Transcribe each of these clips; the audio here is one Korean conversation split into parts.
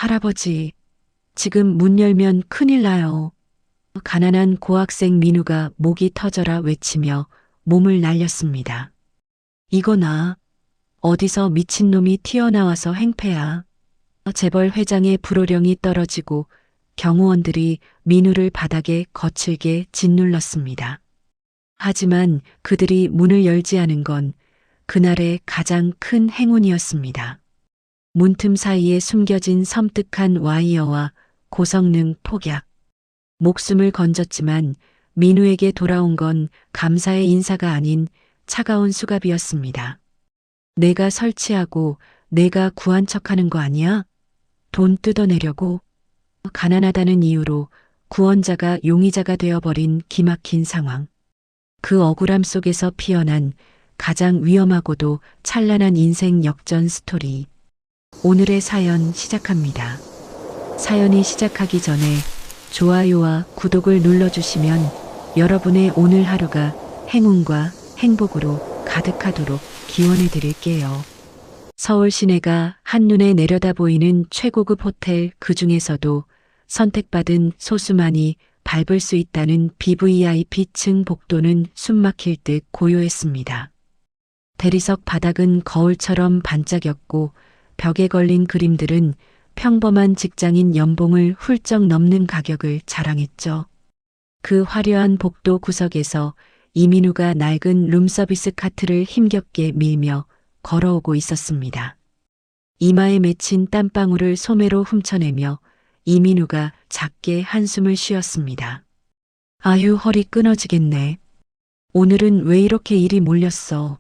할아버지, 지금 문 열면 큰일 나요. 가난한 고학생 민우가 목이 터져라 외치며 몸을 날렸습니다. 이거나 어디서 미친놈이 튀어나와서 행패야. 재벌 회장의 불호령이 떨어지고 경호원들이 민우를 바닥에 거칠게 짓눌렀습니다. 하지만 그들이 문을 열지 않은 건 그날의 가장 큰 행운이었습니다. 문틈 사이에 숨겨진 섬뜩한 와이어와 고성능 폭약. 목숨을 건졌지만 민우에게 돌아온 건 감사의 인사가 아닌 차가운 수갑이었습니다. 내가 설치하고 내가 구한 척하는 거 아니야? 돈 뜯어내려고? 가난하다는 이유로 구원자가 용의자가 되어버린 기막힌 상황. 그 억울함 속에서 피어난 가장 위험하고도 찬란한 인생 역전 스토리. 오늘의 사연 시작합니다. 사연이 시작하기 전에 좋아요와 구독을 눌러주시면 여러분의 오늘 하루가 행운과 행복으로 가득하도록 기원해 드릴게요. 서울 시내가 한눈에 내려다 보이는 최고급 호텔, 그 중에서도 선택받은 소수만이 밟을 수 있다는 BVIP층 복도는 숨막힐 듯 고요했습니다. 대리석 바닥은 거울처럼 반짝였고 벽에 걸린 그림들은 평범한 직장인 연봉을 훌쩍 넘는 가격을 자랑했죠. 그 화려한 복도 구석에서 이민우가 낡은 룸서비스 카트를 힘겹게 밀며 걸어오고 있었습니다. 이마에 맺힌 땀방울을 소매로 훔쳐내며 이민우가 작게 한숨을 쉬었습니다. 아유, 허리 끊어지겠네. 오늘은 왜 이렇게 일이 몰렸어.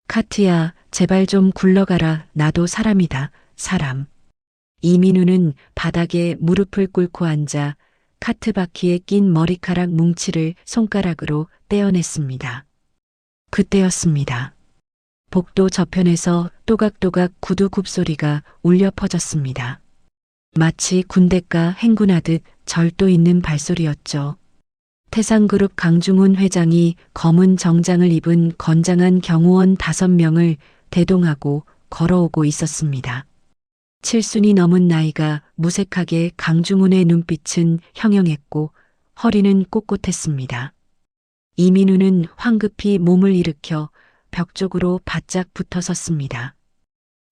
카트야, 제발 좀 굴러가라. 나도 사람이다, 사람. 이민우는 바닥에 무릎을 꿇고 앉아 카트 바퀴에 낀 머리카락 뭉치를 손가락으로 떼어냈습니다. 그때였습니다. 복도 저편에서 또각또각 구두 굽소리가 울려 퍼졌습니다. 마치 군대가 행군하듯 절도 있는 발소리였죠. 태상그룹 강중훈 회장이 검은 정장을 입은 건장한 경호원 5명을 대동하고 걸어오고 있었습니다. 7순이 넘은 나이가 무색하게 강중훈의 눈빛은 형형했고 허리는 꼿꼿했습니다. 이민우는 황급히 몸을 일으켜 벽 쪽으로 바짝 붙어 섰습니다.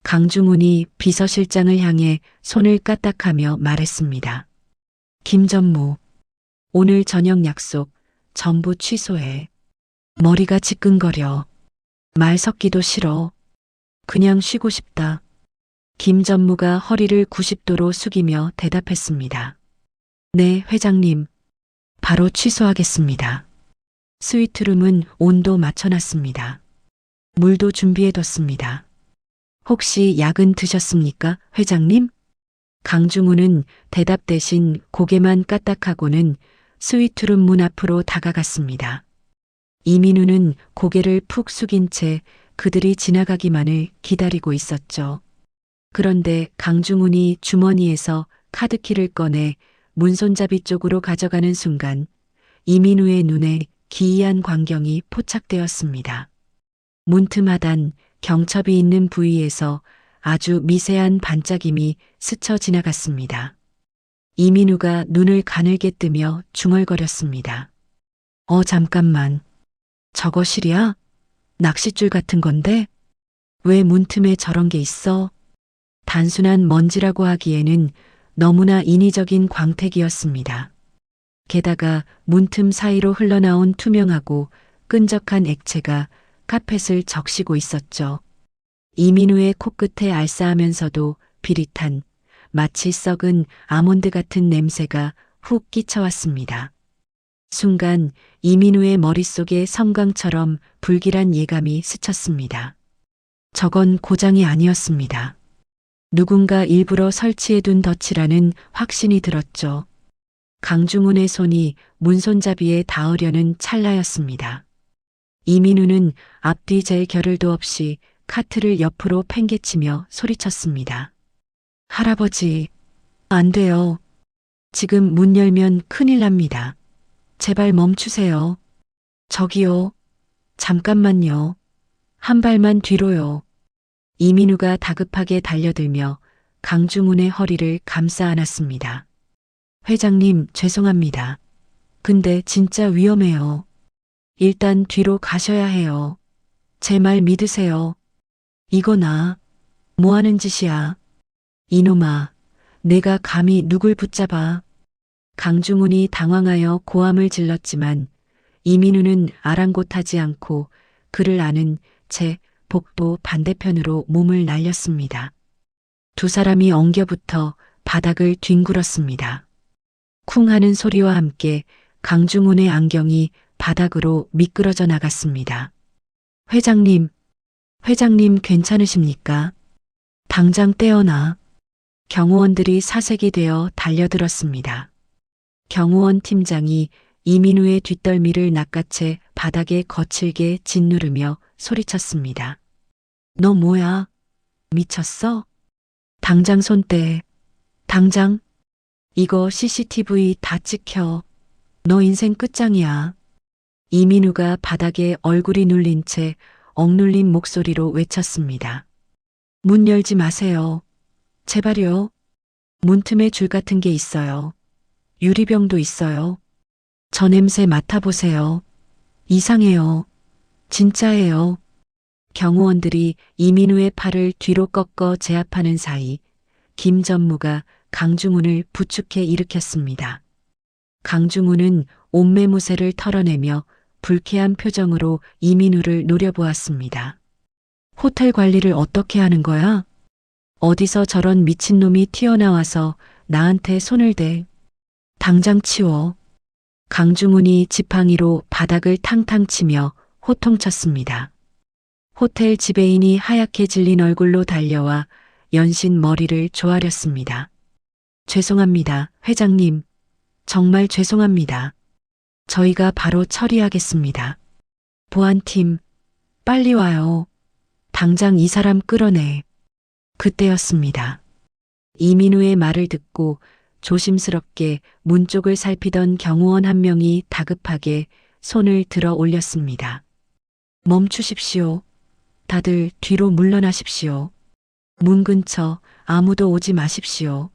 강중훈이 비서실장을 향해 손을 까딱하며 말했습니다. 김전무, 오늘 저녁 약속 전부 취소해. 머리가 지끈거려. 말 섞기도 싫어. 그냥 쉬고 싶다. 김 전무가 허리를 90도로 숙이며 대답했습니다. 네, 회장님. 바로 취소하겠습니다. 스위트룸은 온도 맞춰놨습니다. 물도 준비해뒀습니다. 혹시 약은 드셨습니까, 회장님? 강중훈은 대답 대신 고개만 까딱하고는 스위트룸 문 앞으로 다가갔습니다. 이민우는 고개를 푹 숙인 채 그들이 지나가기만을 기다리고 있었죠. 그런데 강중훈이 주머니에서 카드키를 꺼내 문손잡이 쪽으로 가져가는 순간 이민우의 눈에 기이한 광경이 포착되었습니다. 문틈 하단 경첩이 있는 부위에서 아주 미세한 반짝임이 스쳐 지나갔습니다. 이민우가 눈을 가늘게 뜨며 중얼거렸습니다. 잠깐만. 저거 실이야? 낚싯줄 같은 건데? 왜 문틈에 저런 게 있어? 단순한 먼지라고 하기에는 너무나 인위적인 광택이었습니다. 게다가 문틈 사이로 흘러나온 투명하고 끈적한 액체가 카펫을 적시고 있었죠. 이민우의 코끝에 알싸하면서도 비릿한 마치 썩은 아몬드 같은 냄새가 훅 끼쳐왔습니다. 순간 이민우의 머릿속에 섬광처럼 불길한 예감이 스쳤습니다. 저건 고장이 아니었습니다. 누군가 일부러 설치해둔 덫이라는 확신이 들었죠. 강중훈의 손이 문손잡이에 닿으려는 찰나였습니다. 이민우는 앞뒤 잴 겨를도 없이 카트를 옆으로 팽개치며 소리쳤습니다. 할아버지, 안 돼요. 지금 문 열면 큰일 납니다. 제발 멈추세요. 저기요. 잠깐만요. 한 발만 뒤로요. 이민우가 다급하게 달려들며 강중훈의 허리를 감싸 안았습니다. 회장님, 죄송합니다. 근데 진짜 위험해요. 일단 뒤로 가셔야 해요. 제 말 믿으세요. 이거나, 뭐 하는 짓이야? 이놈아, 내가 감히 누굴 붙잡아. 강중훈이 당황하여 고함을 질렀지만 이민우는 아랑곳하지 않고 그를 아는 제 복도 반대편으로 몸을 날렸습니다. 두 사람이 엉겨붙어 바닥을 뒹굴었습니다. 쿵 하는 소리와 함께 강중훈의 안경이 바닥으로 미끄러져 나갔습니다. 회장님, 회장님 괜찮으십니까? 당장 떼어놔. 경호원들이 사색이 되어 달려들었습니다. 경호원 팀장이 이민우의 뒷덜미를 낚아채 바닥에 거칠게 짓누르며 소리쳤습니다. 너 뭐야? 미쳤어? 당장 손 떼. 당장. 이거 CCTV 다 찍혀. 너 인생 끝장이야. 이민우가 바닥에 얼굴이 눌린 채 억눌린 목소리로 외쳤습니다. 문 열지 마세요. 제발요. 문틈에 줄 같은 게 있어요. 유리병도 있어요. 저 냄새 맡아보세요. 이상해요. 진짜예요. 경호원들이 이민우의 팔을 뒤로 꺾어 제압하는 사이 김 전무가 강중훈을 부축해 일으켰습니다. 강중훈은 옷매무새를 털어내며 불쾌한 표정으로 이민우를 노려보았습니다. 호텔 관리를 어떻게 하는 거야? 어디서 저런 미친놈이 튀어나와서 나한테 손을 대. 당장 치워. 강중훈이 지팡이로 바닥을 탕탕 치며 호통쳤습니다. 호텔 지배인이 하얗게 질린 얼굴로 달려와 연신 머리를 조아렸습니다. 죄송합니다, 회장님. 정말 죄송합니다. 저희가 바로 처리하겠습니다. 보안팀, 빨리 와요. 당장 이 사람 끌어내. 그때였습니다. 이민우의 말을 듣고 조심스럽게 문 쪽을 살피던 경호원 한 명이 다급하게 손을 들어 올렸습니다. 멈추십시오. 다들 뒤로 물러나십시오. 문 근처 아무도 오지 마십시오.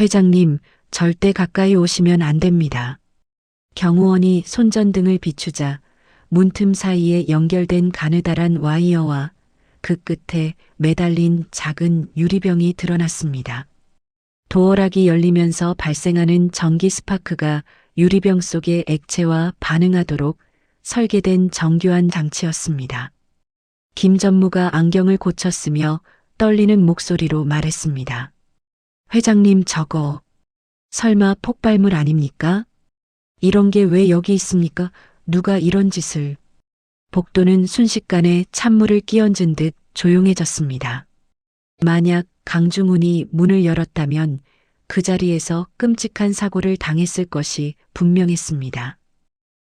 회장님, 절대 가까이 오시면 안 됩니다. 경호원이 손전등을 비추자 문틈 사이에 연결된 가느다란 와이어와 그 끝에 매달린 작은 유리병이 드러났습니다. 도어락이 열리면서 발생하는 전기 스파크가 유리병 속의 액체와 반응하도록 설계된 정교한 장치였습니다. 김 전무가 안경을 고쳤으며 떨리는 목소리로 말했습니다. 회장님, 저거 설마 폭발물 아닙니까? 이런 게 왜 여기 있습니까? 누가 이런 짓을. 복도는 순식간에 찬물을 끼얹은 듯 조용해졌습니다. 만약 강중훈이 문을 열었다면 그 자리에서 끔찍한 사고를 당했을 것이 분명했습니다.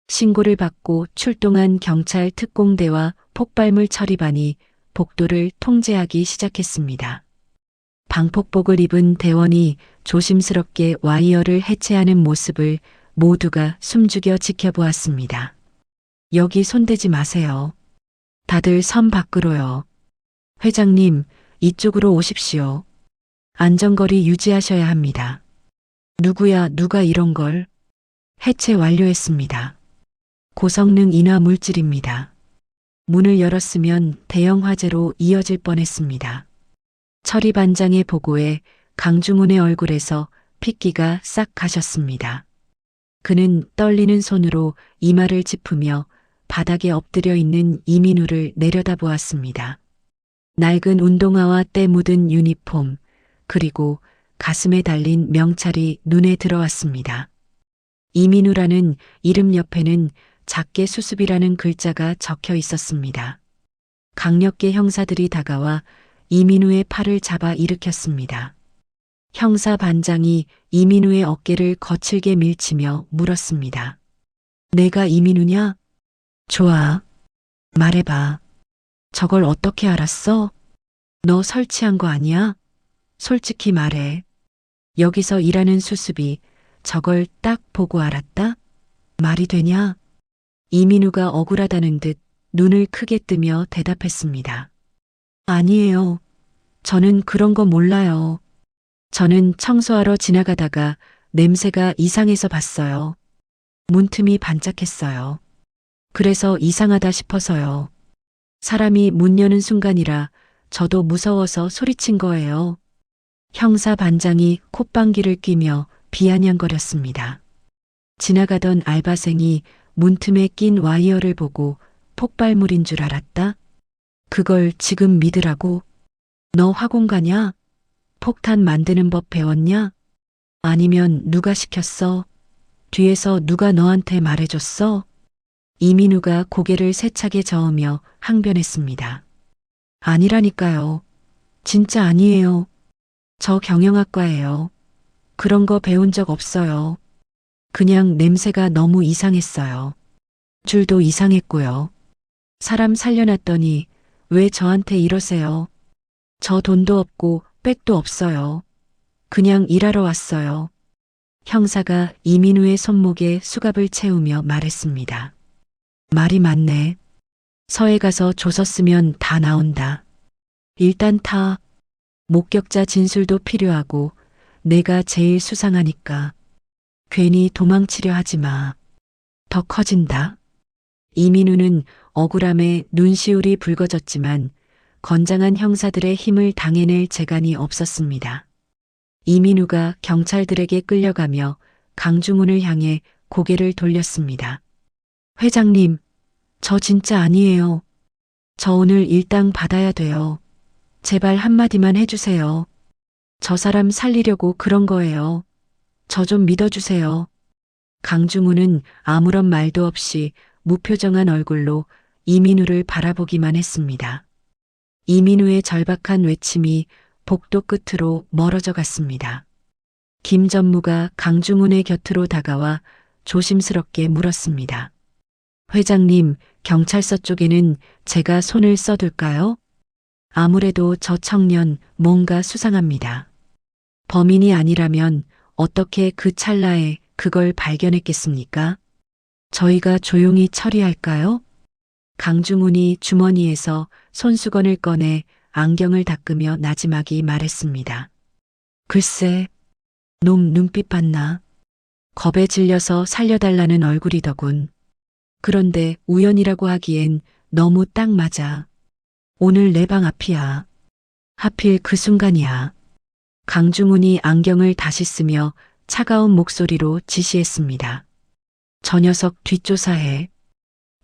신고를 받고 출동한 경찰 특공대와 폭발물 처리반이 복도를 통제하기 시작했습니다. 방폭복을 입은 대원이 조심스럽게 와이어를 해체하는 모습을 모두가 숨죽여 지켜보았습니다. 여기 손대지 마세요. 다들 선 밖으로요. 회장님, 이쪽으로 오십시오. 안전거리 유지하셔야 합니다. 누가 이런 걸? 해체 완료했습니다. 고성능 인화 물질입니다. 문을 열었으면 대형 화재로 이어질 뻔했습니다. 처리반장의 보고에 강중훈의 얼굴에서 핏기가 싹 가셨습니다. 그는 떨리는 손으로 이마를 짚으며 바닥에 엎드려 있는 이민우를 내려다보았습니다. 낡은 운동화와 때 묻은 유니폼, 그리고 가슴에 달린 명찰이 눈에 들어왔습니다. 이민우라는 이름 옆에는 작게 수습이라는 글자가 적혀 있었습니다. 강력계 형사들이 다가와 이민우의 팔을 잡아 일으켰습니다. 형사 반장이 이민우의 어깨를 거칠게 밀치며 물었습니다. 내가 이민우냐? 좋아. 말해봐. 저걸 어떻게 알았어? 너 설치한 거 아니야? 솔직히 말해. 여기서 일하는 수습이 저걸 딱 보고 알았다? 말이 되냐? 이민우가 억울하다는 듯 눈을 크게 뜨며 대답했습니다. 아니에요. 저는 그런 거 몰라요. 저는 청소하러 지나가다가 냄새가 이상해서 봤어요. 문틈이 반짝했어요. 그래서 이상하다 싶어서요. 사람이 문 여는 순간이라 저도 무서워서 소리친 거예요. 형사 반장이 콧방귀를 뀌며 비아냥거렸습니다. 지나가던 알바생이 문틈에 낀 와이어를 보고 폭발물인 줄 알았다? 그걸 지금 믿으라고? 너 학원 가냐? 폭탄 만드는 법 배웠냐? 아니면 누가 시켰어? 뒤에서 누가 너한테 말해줬어? 이민우가 고개를 세차게 저으며 항변했습니다. 아니라니까요. 진짜 아니에요. 저 경영학과예요. 그런 거 배운 적 없어요. 그냥 냄새가 너무 이상했어요. 줄도 이상했고요. 사람 살려놨더니 왜 저한테 이러세요? 저 돈도 없고 백도 없어요. 그냥 일하러 왔어요. 형사가 이민우의 손목에 수갑을 채우며 말했습니다. 말이 많네. 서해 가서 조서 쓰면 다 나온다. 일단 타. 목격자 진술도 필요하고 내가 제일 수상하니까 괜히 도망치려 하지 마. 더 커진다. 이민우는 억울함에 눈시울이 붉어졌지만 건장한 형사들의 힘을 당해낼 재간이 없었습니다. 이민우가 경찰들에게 끌려가며 강중훈을 향해 고개를 돌렸습니다. 회장님, 저 진짜 아니에요. 저 오늘 일당 받아야 돼요. 제발 한마디만 해주세요. 저 사람 살리려고 그런 거예요. 저 좀 믿어주세요. 강중훈은 아무런 말도 없이 무표정한 얼굴로 이민우를 바라보기만 했습니다. 이민우의 절박한 외침이 복도 끝으로 멀어져 갔습니다. 김 전무가 강중훈의 곁으로 다가와 조심스럽게 물었습니다. 회장님, 경찰서 쪽에는 제가 손을 써둘까요? 아무래도 저 청년 뭔가 수상합니다. 범인이 아니라면 어떻게 그 찰나에 그걸 발견했겠습니까? 저희가 조용히 처리할까요? 강중훈이 주머니에서 손수건을 꺼내 안경을 닦으며 나지막이 말했습니다. 글쎄, 놈 눈빛 봤나? 겁에 질려서 살려달라는 얼굴이더군. 그런데 우연이라고 하기엔 너무 딱 맞아. 오늘 내 방 앞이야. 하필 그 순간이야. 강중훈이 안경을 다시 쓰며 차가운 목소리로 지시했습니다. 저 녀석 뒷조사해.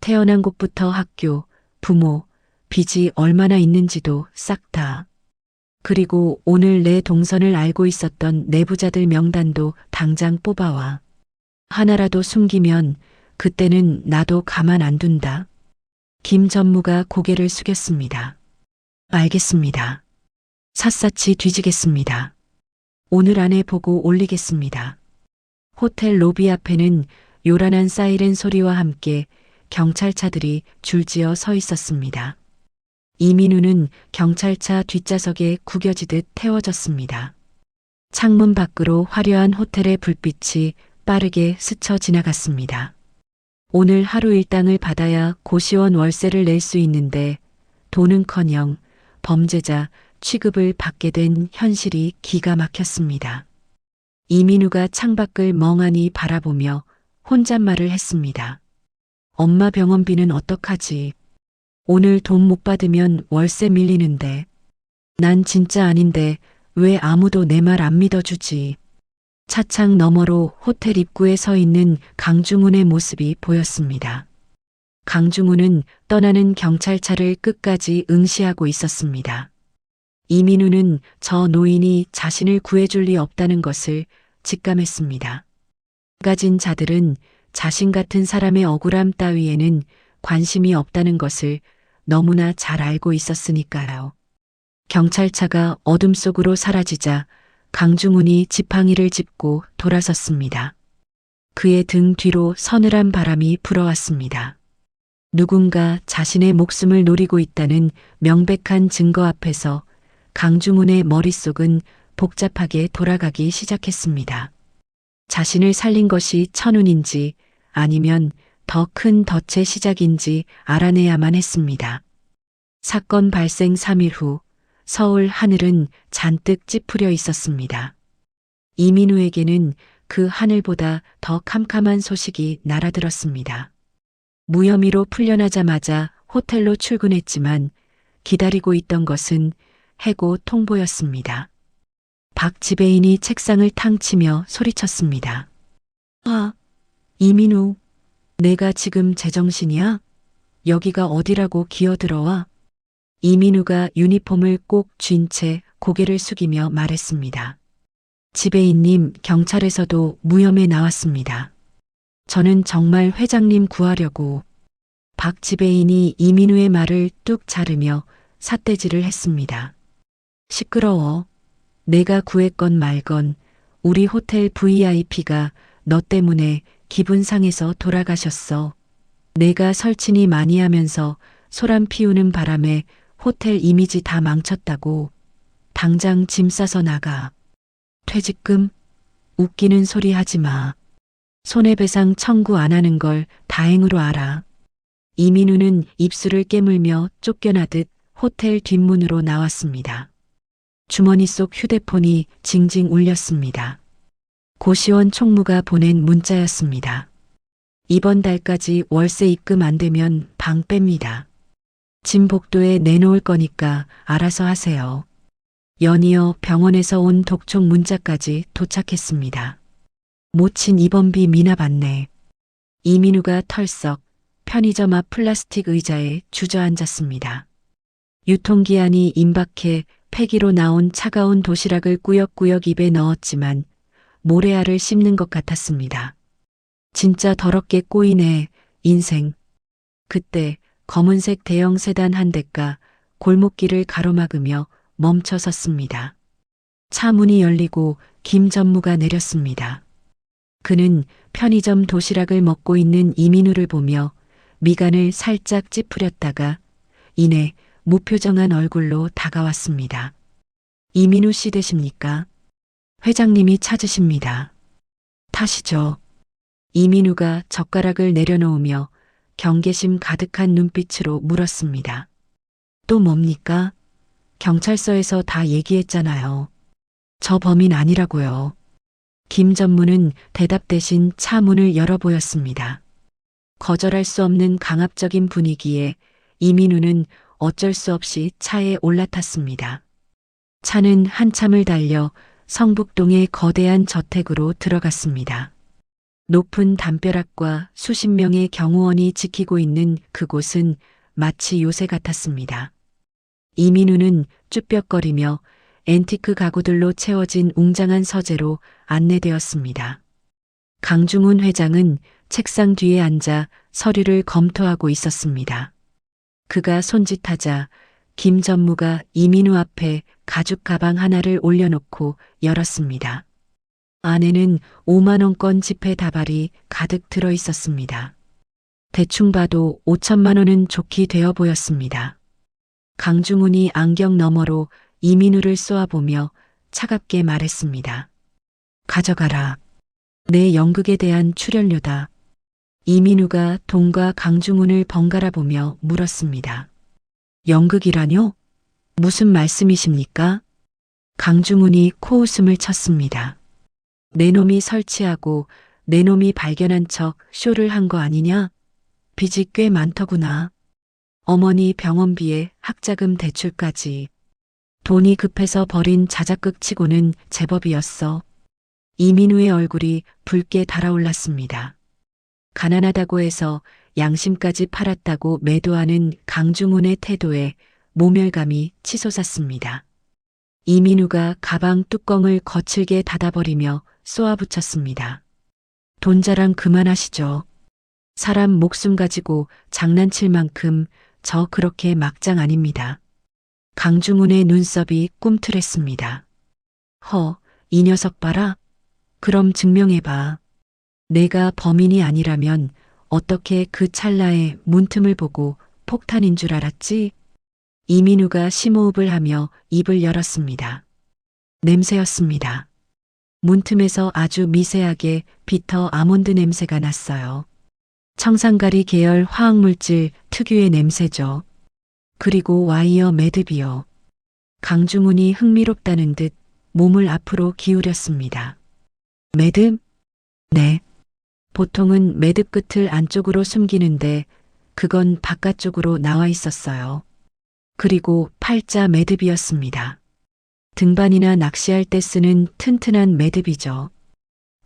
태어난 곳부터 학교, 부모, 빚이 얼마나 있는지도 싹 다. 그리고 오늘 내 동선을 알고 있었던 내부자들 명단도 당장 뽑아와. 하나라도 숨기면 그때는 나도 가만 안 둔다. 김 전무가 고개를 숙였습니다. 알겠습니다. 샅샅이 뒤지겠습니다. 오늘 안에 보고 올리겠습니다. 호텔 로비 앞에는 요란한 사이렌 소리와 함께 경찰차들이 줄지어 서 있었습니다. 이민우는 경찰차 뒷좌석에 구겨지듯 태워졌습니다. 창문 밖으로 화려한 호텔의 불빛이 빠르게 스쳐 지나갔습니다. 오늘 하루 일당을 받아야 고시원 월세를 낼 수 있는데 돈은커녕 범죄자 취급을 받게 된 현실이 기가 막혔습니다. 이민우가 창밖을 멍하니 바라보며 혼잣말을 했습니다. 엄마 병원비는 어떡하지? 오늘 돈 못 받으면 월세 밀리는데. 난 진짜 아닌데 왜 아무도 내 말 안 믿어주지? 차창 너머로 호텔 입구에 서 있는 강중훈의 모습이 보였습니다. 강중훈은 떠나는 경찰차를 끝까지 응시하고 있었습니다. 이민우는 저 노인이 자신을 구해줄 리 없다는 것을 직감했습니다. 가진 자들은 자신 같은 사람의 억울함 따위에는 관심이 없다는 것을 너무나 잘 알고 있었으니까요. 경찰차가 어둠 속으로 사라지자 강중훈이 지팡이를 짚고 돌아섰습니다. 그의 등 뒤로 서늘한 바람이 불어왔습니다. 누군가 자신의 목숨을 노리고 있다는 명백한 증거 앞에서 강중훈의 머릿속은 복잡하게 돌아가기 시작했습니다. 자신을 살린 것이 천운인지 아니면 더 큰 덫의 시작인지 알아내야만 했습니다. 사건 발생 3일 후 서울 하늘은 잔뜩 찌푸려 있었습니다. 이민우에게는 그 하늘보다 더 캄캄한 소식이 날아들었습니다. 무혐의로 풀려나자마자 호텔로 출근했지만 기다리고 있던 것은 해고 통보였습니다. 박 지배인이 책상을 탕 치며 소리쳤습니다. 아, 이민우, 내가 지금 제정신이야? 여기가 어디라고 기어들어와? 이민우가 유니폼을 꼭 쥔 채 고개를 숙이며 말했습니다. 지배인님, 경찰에서도 무혐의 나왔습니다. 저는 정말 회장님 구하려고. 박 지배인이 이민우의 말을 뚝 자르며 삿대질을 했습니다. 시끄러워. 내가 구했건 말건 우리 호텔 VIP가 너 때문에 기분 상해서 돌아가셨어. 내가 설친이 많이 하면서 소란 피우는 바람에 호텔 이미지 다 망쳤다고. 당장 짐 싸서 나가. 퇴직금? 웃기는 소리 하지 마. 손해배상 청구 안 하는 걸 다행으로 알아. 이민우는 입술을 깨물며 쫓겨나듯 호텔 뒷문으로 나왔습니다. 주머니 속 휴대폰이 징징 울렸습니다. 고시원 총무가 보낸 문자였습니다. 이번 달까지 월세 입금 안 되면 방 뺍니다. 짐 복도에 내놓을 거니까 알아서 하세요. 연이어 병원에서 온 독촉 문자까지 도착했습니다. 모친 입원비 미나 받네. 이민우가 털썩 편의점 앞 플라스틱 의자에 주저앉았습니다. 유통기한이 임박해 폐기로 나온 차가운 도시락을 꾸역꾸역 입에 넣었지만 모래알을 씹는 것 같았습니다. 진짜 더럽게 꼬이네, 인생. 그때 검은색 대형 세단 한 대가 골목길을 가로막으며 멈춰 섰습니다. 차 문이 열리고 김 전무가 내렸습니다. 그는 편의점 도시락을 먹고 있는 이민우를 보며 미간을 살짝 찌푸렸다가 이내 무표정한 얼굴로 다가왔습니다. 이민우 씨 되십니까? 회장님이 찾으십니다. 타시죠. 이민우가 젓가락을 내려놓으며 경계심 가득한 눈빛으로 물었습니다. 또 뭡니까? 경찰서에서 다 얘기했잖아요. 저 범인 아니라고요. 김 전무는 대답 대신 차 문을 열어 보였습니다. 거절할 수 없는 강압적인 분위기에 이민우는 어쩔 수 없이 차에 올라탔습니다. 차는 한참을 달려 성북동의 거대한 저택으로 들어갔습니다. 높은 담벼락과 수십 명의 경호원이 지키고 있는 그곳은 마치 요새 같았습니다. 이민우는 쭈뼛거리며 앤티크 가구들로 채워진 웅장한 서재로 안내되었습니다. 강중훈 회장은 책상 뒤에 앉아 서류를 검토하고 있었습니다. 그가 손짓하자 김 전무가 이민우 앞에 가죽 가방 하나를 올려놓고 열었습니다. 안에는 5만 원권 지폐 다발이 가득 들어 있었습니다. 대충 봐도 5천만 원은 좋게 되어 보였습니다. 강중훈이 안경 너머로 이민우를 쏘아보며 차갑게 말했습니다. 가져가라. 내 연극에 대한 출연료다. 이민우가 돈과 강중훈을 번갈아 보며 물었습니다. 연극이라뇨? 무슨 말씀이십니까? 강중훈이 코웃음을 쳤습니다. 내 놈이 설치하고 내 놈이 발견한 척 쇼를 한 거 아니냐? 빚이 꽤 많더구나. 어머니 병원비에 학자금 대출까지. 돈이 급해서 벌인 자작극 치고는 제법이었어. 이민우의 얼굴이 붉게 달아올랐습니다. 가난하다고 해서 양심까지 팔았다고 매도하는 강중훈의 태도에 모멸감이 치솟았습니다. 이민우가 가방 뚜껑을 거칠게 닫아버리며 쏘아붙였습니다. 돈 자랑 그만하시죠. 사람 목숨 가지고 장난칠 만큼 저 그렇게 막장 아닙니다. 강중훈의 눈썹이 꿈틀했습니다. 이 녀석 봐라. 그럼 증명해봐. 내가 범인이 아니라면 어떻게 그 찰나에 문틈을 보고 폭탄인 줄 알았지? 이민우가 심호흡을 하며 입을 열었습니다. 냄새였습니다. 문틈에서 아주 미세하게 비터 아몬드 냄새가 났어요. 청산가리 계열 화학물질 특유의 냄새죠. 그리고 와이어 매듭이요. 강중훈이 흥미롭다는 듯 몸을 앞으로 기울였습니다. 매듭? 네. 보통은 매듭 끝을 안쪽으로 숨기는데 그건 바깥쪽으로 나와 있었어요. 그리고 팔자 매듭이었습니다. 등반이나 낚시할 때 쓰는 튼튼한 매듭이죠.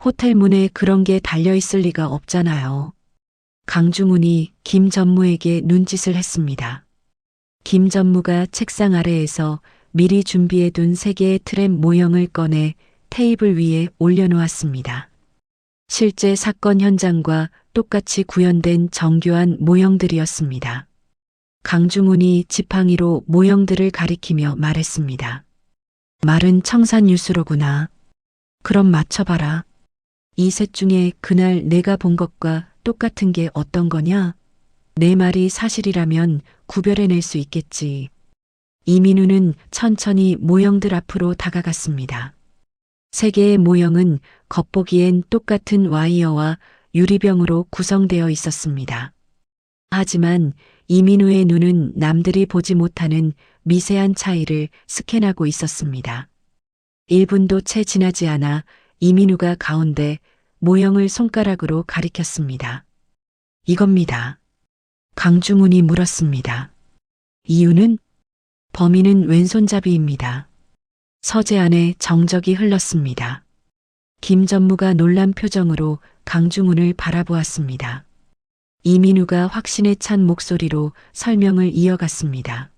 호텔 문에 그런 게 달려 있을 리가 없잖아요. 강중훈이 김 전무에게 눈짓을 했습니다. 김 전무가 책상 아래에서 미리 준비해둔 3개의 트램 모형을 꺼내 테이블 위에 올려놓았습니다. 실제 사건 현장과 똑같이 구현된 정교한 모형들이었습니다. 강중훈이 지팡이로 모형들을 가리키며 말했습니다. 말은 청산유수로구나. 그럼 맞춰봐라. 이 셋 중에 그날 내가 본 것과 똑같은 게 어떤 거냐? 내 말이 사실이라면 구별해낼 수 있겠지. 이민우는 천천히 모형들 앞으로 다가갔습니다. 3개의 모형은 겉보기엔 똑같은 와이어와 유리병으로 구성되어 있었습니다. 하지만 이민우의 눈은 남들이 보지 못하는 미세한 차이를 스캔하고 있었습니다. 1분도 채 지나지 않아 이민우가 가운데 모형을 손가락으로 가리켰습니다. 이겁니다. 강중훈이 물었습니다. 이유는? 범인은 왼손잡이입니다. 서재 안에 정적이 흘렀습니다. 김 전무가 놀란 표정으로 강중훈을 바라보았습니다. 이민우가 확신에 찬 목소리로 설명을 이어갔습니다.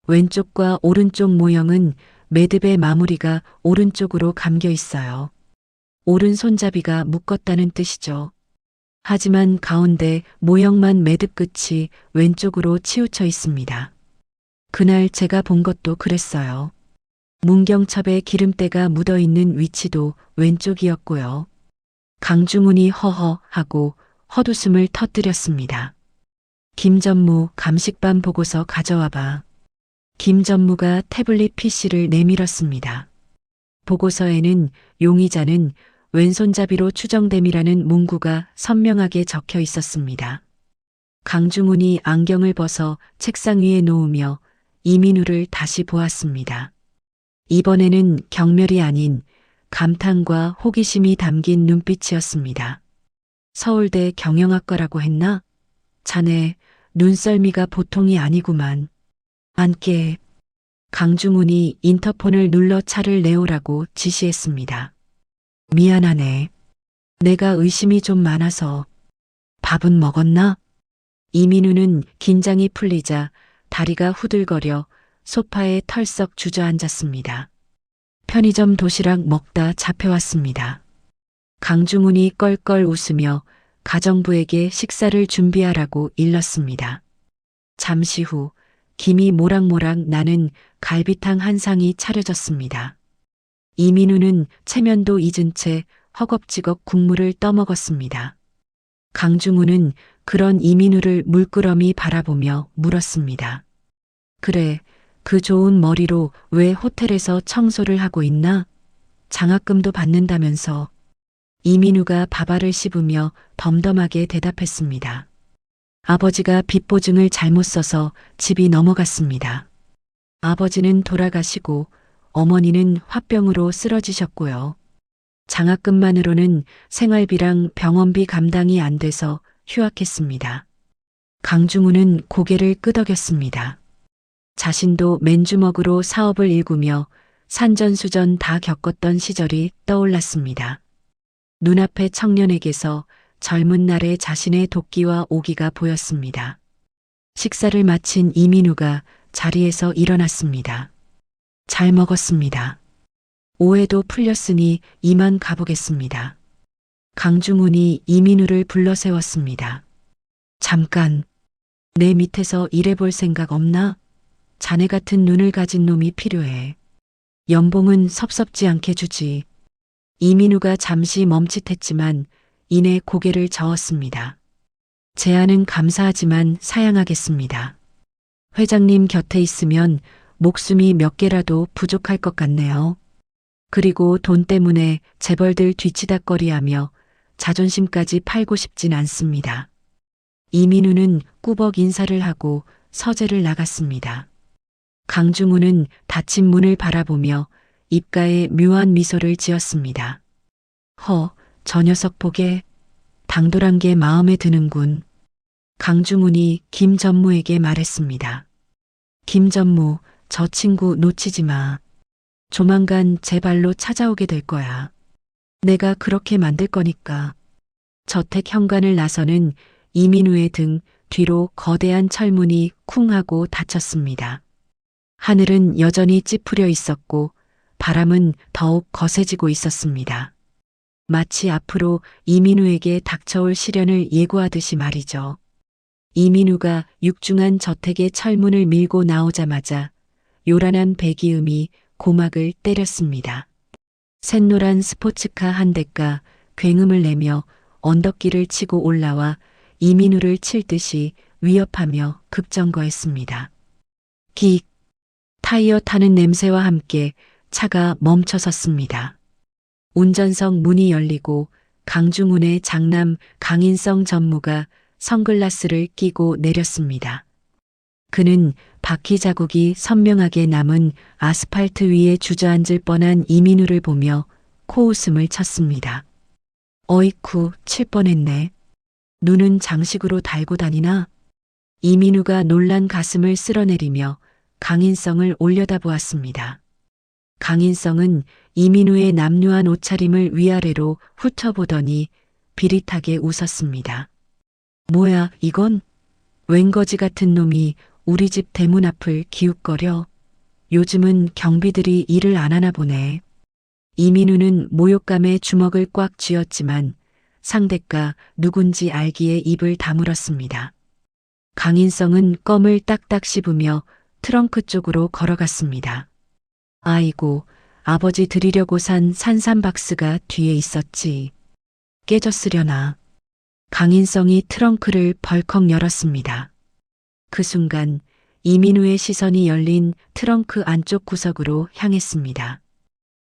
왼쪽과 오른쪽 모형은 매듭의 마무리가 오른쪽으로 감겨 있어요. 오른손잡이가 묶었다는 뜻이죠. 하지만 가운데 모형만 매듭 끝이 왼쪽으로 치우쳐 있습니다. 그날 제가 본 것도 그랬어요. 문경첩에 기름때가 묻어있는 위치도 왼쪽이었고요. 강중훈이 허허 하고 헛웃음을 터뜨렸습니다. 김 전무 감식반 보고서 가져와봐. 김 전무가 태블릿 PC를 내밀었습니다. 보고서에는 용의자는 왼손잡이로 추정됨이라는 문구가 선명하게 적혀 있었습니다. 강중훈이 안경을 벗어 책상 위에 놓으며 이민우를 다시 보았습니다. 이번에는 경멸이 아닌 감탄과 호기심이 담긴 눈빛이었습니다. 서울대 경영학과라고 했나? 자네 눈썰미가 보통이 아니구만. 앉게. 강중훈이 인터폰을 눌러 차를 내오라고 지시했습니다. 미안하네. 내가 의심이 좀 많아서. 밥은 먹었나? 이민우는 긴장이 풀리자 다리가 후들거려 소파에 털썩 주저앉았습니다. 편의점 도시락 먹다 잡혀왔습니다. 강중훈이 껄껄 웃으며 가정부에게 식사를 준비하라고 일렀습니다. 잠시 후 김이 모락모락 나는 갈비탕 한 상이 차려졌습니다. 이민우는 체면도 잊은 채 허겁지겁 국물을 떠먹었습니다. 강중훈은 그런 이민우를 물끄러미 바라보며 물었습니다. 그래, 그 좋은 머리로 왜 호텔에서 청소를 하고 있나? 장학금도 받는다면서. 이민우가 밥알을 씹으며 덤덤하게 대답했습니다. 아버지가 빚보증을 잘못 써서 집이 넘어갔습니다. 아버지는 돌아가시고 어머니는 화병으로 쓰러지셨고요. 장학금만으로는 생활비랑 병원비 감당이 안 돼서 휴학했습니다. 강중훈은 고개를 끄덕였습니다. 자신도 맨주먹으로 사업을 일구며 산전수전 다 겪었던 시절이 떠올랐습니다. 눈앞의 청년에게서 젊은 날의 자신의 도끼와 오기가 보였습니다. 식사를 마친 이민우가 자리에서 일어났습니다. 잘 먹었습니다. 오해도 풀렸으니 이만 가보겠습니다. 강중훈이 이민우를 불러 세웠습니다. 잠깐, 내 밑에서 일해볼 생각 없나? 자네 같은 눈을 가진 놈이 필요해. 연봉은 섭섭지 않게 주지. 이민우가 잠시 멈칫했지만 이내 고개를 저었습니다. 제안은 감사하지만 사양하겠습니다. 회장님 곁에 있으면 목숨이 몇 개라도 부족할 것 같네요. 그리고 돈 때문에 재벌들 뒤치다꺼리하며 자존심까지 팔고 싶진 않습니다. 이민우는 꾸벅 인사를 하고 서재를 나갔습니다. 강중훈은 닫힌 문을 바라보며 입가에 묘한 미소를 지었습니다. 저 녀석 보게 당돌한 게 마음에 드는군. 강중훈이 김전무에게 말했습니다. 김전무, 저 친구 놓치지 마. 조만간 제 발로 찾아오게 될 거야. 내가 그렇게 만들 거니까. 저택 현관을 나서는 이민우의 등 뒤로 거대한 철문이 쿵 하고 닫혔습니다. 하늘은 여전히 찌푸려 있었고 바람은 더욱 거세지고 있었습니다. 마치 앞으로 이민우에게 닥쳐올 시련을 예고하듯이 말이죠. 이민우가 육중한 저택의 철문을 밀고 나오자마자 요란한 배기음이 고막을 때렸습니다. 샛노란 스포츠카 한 대가 굉음을 내며 언덕길을 치고 올라와 이민우를 칠 듯이 위협하며 급정거했습니다. 킥! 타이어 타는 냄새와 함께 차가 멈춰섰습니다. 운전석 문이 열리고 강중훈의 장남 강인성 전무가 선글라스를 끼고 내렸습니다. 그는 바퀴 자국이 선명하게 남은 아스팔트 위에 주저앉을 뻔한 이민우를 보며 코웃음을 쳤습니다. 어이쿠, 칠 뻔했네. 눈은 장식으로 달고 다니나? 이민우가 놀란 가슴을 쓸어내리며 강인성을 올려다보았습니다. 강인성은 이민우의 남루한 옷차림을 위아래로 훑어보더니 비릿하게 웃었습니다. 뭐야, 이건? 웬거지 같은 놈이 우리 집 대문 앞을 기웃거려. 요즘은 경비들이 일을 안 하나 보네. 이민우는 모욕감에 주먹을 꽉 쥐었지만 상대가 누군지 알기에 입을 다물었습니다. 강인성은 껌을 딱딱 씹으며 트렁크 쪽으로 걸어갔습니다. 아이고, 아버지 드리려고 산 산삼박스가 뒤에 있었지. 깨졌으려나. 강인성이 트렁크를 벌컥 열었습니다. 그 순간 이민우의 시선이 열린 트렁크 안쪽 구석으로 향했습니다.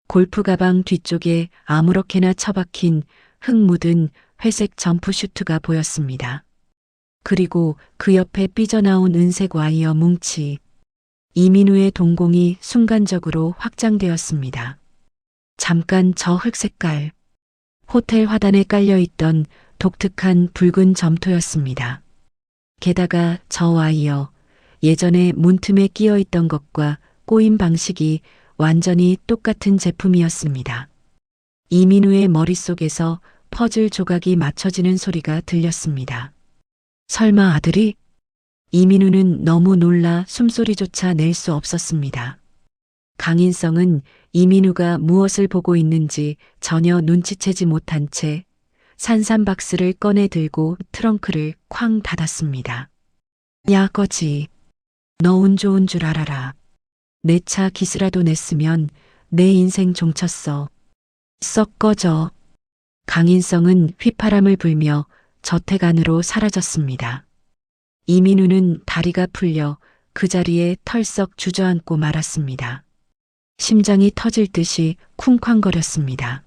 골프 가방 뒤쪽에 아무렇게나 처박힌 흙 묻은 회색 점프슈트가 보였습니다. 그리고 그 옆에 삐져나온 은색 와이어 뭉치. 이민우의 동공이 순간적으로 확장되었습니다. 잠깐 저 흑색깔. 호텔 화단에 깔려있던 독특한 붉은 점토였습니다. 게다가 저 와이어, 예전에 문틈에 끼어 있던 것과 꼬임 방식이 완전히 똑같은 제품이었습니다. 이민우의 머릿속에서 퍼즐 조각이 맞춰지는 소리가 들렸습니다. 설마 아들이? 이민우는 너무 놀라 숨소리조차 낼 수 없었습니다. 강인성은 이민우가 무엇을 보고 있는지 전혀 눈치채지 못한 채 산삼박스를 꺼내 들고 트렁크를 쾅 닫았습니다. 야, 거지. 너 운 좋은 줄 알아라. 내 차 기스라도 냈으면 내 인생 종쳤어. 썩 꺼져. 강인성은 휘파람을 불며 저택 안으로 사라졌습니다. 이민우는 다리가 풀려 그 자리에 털썩 주저앉고 말았습니다. 심장이 터질 듯이 쿵쾅거렸습니다.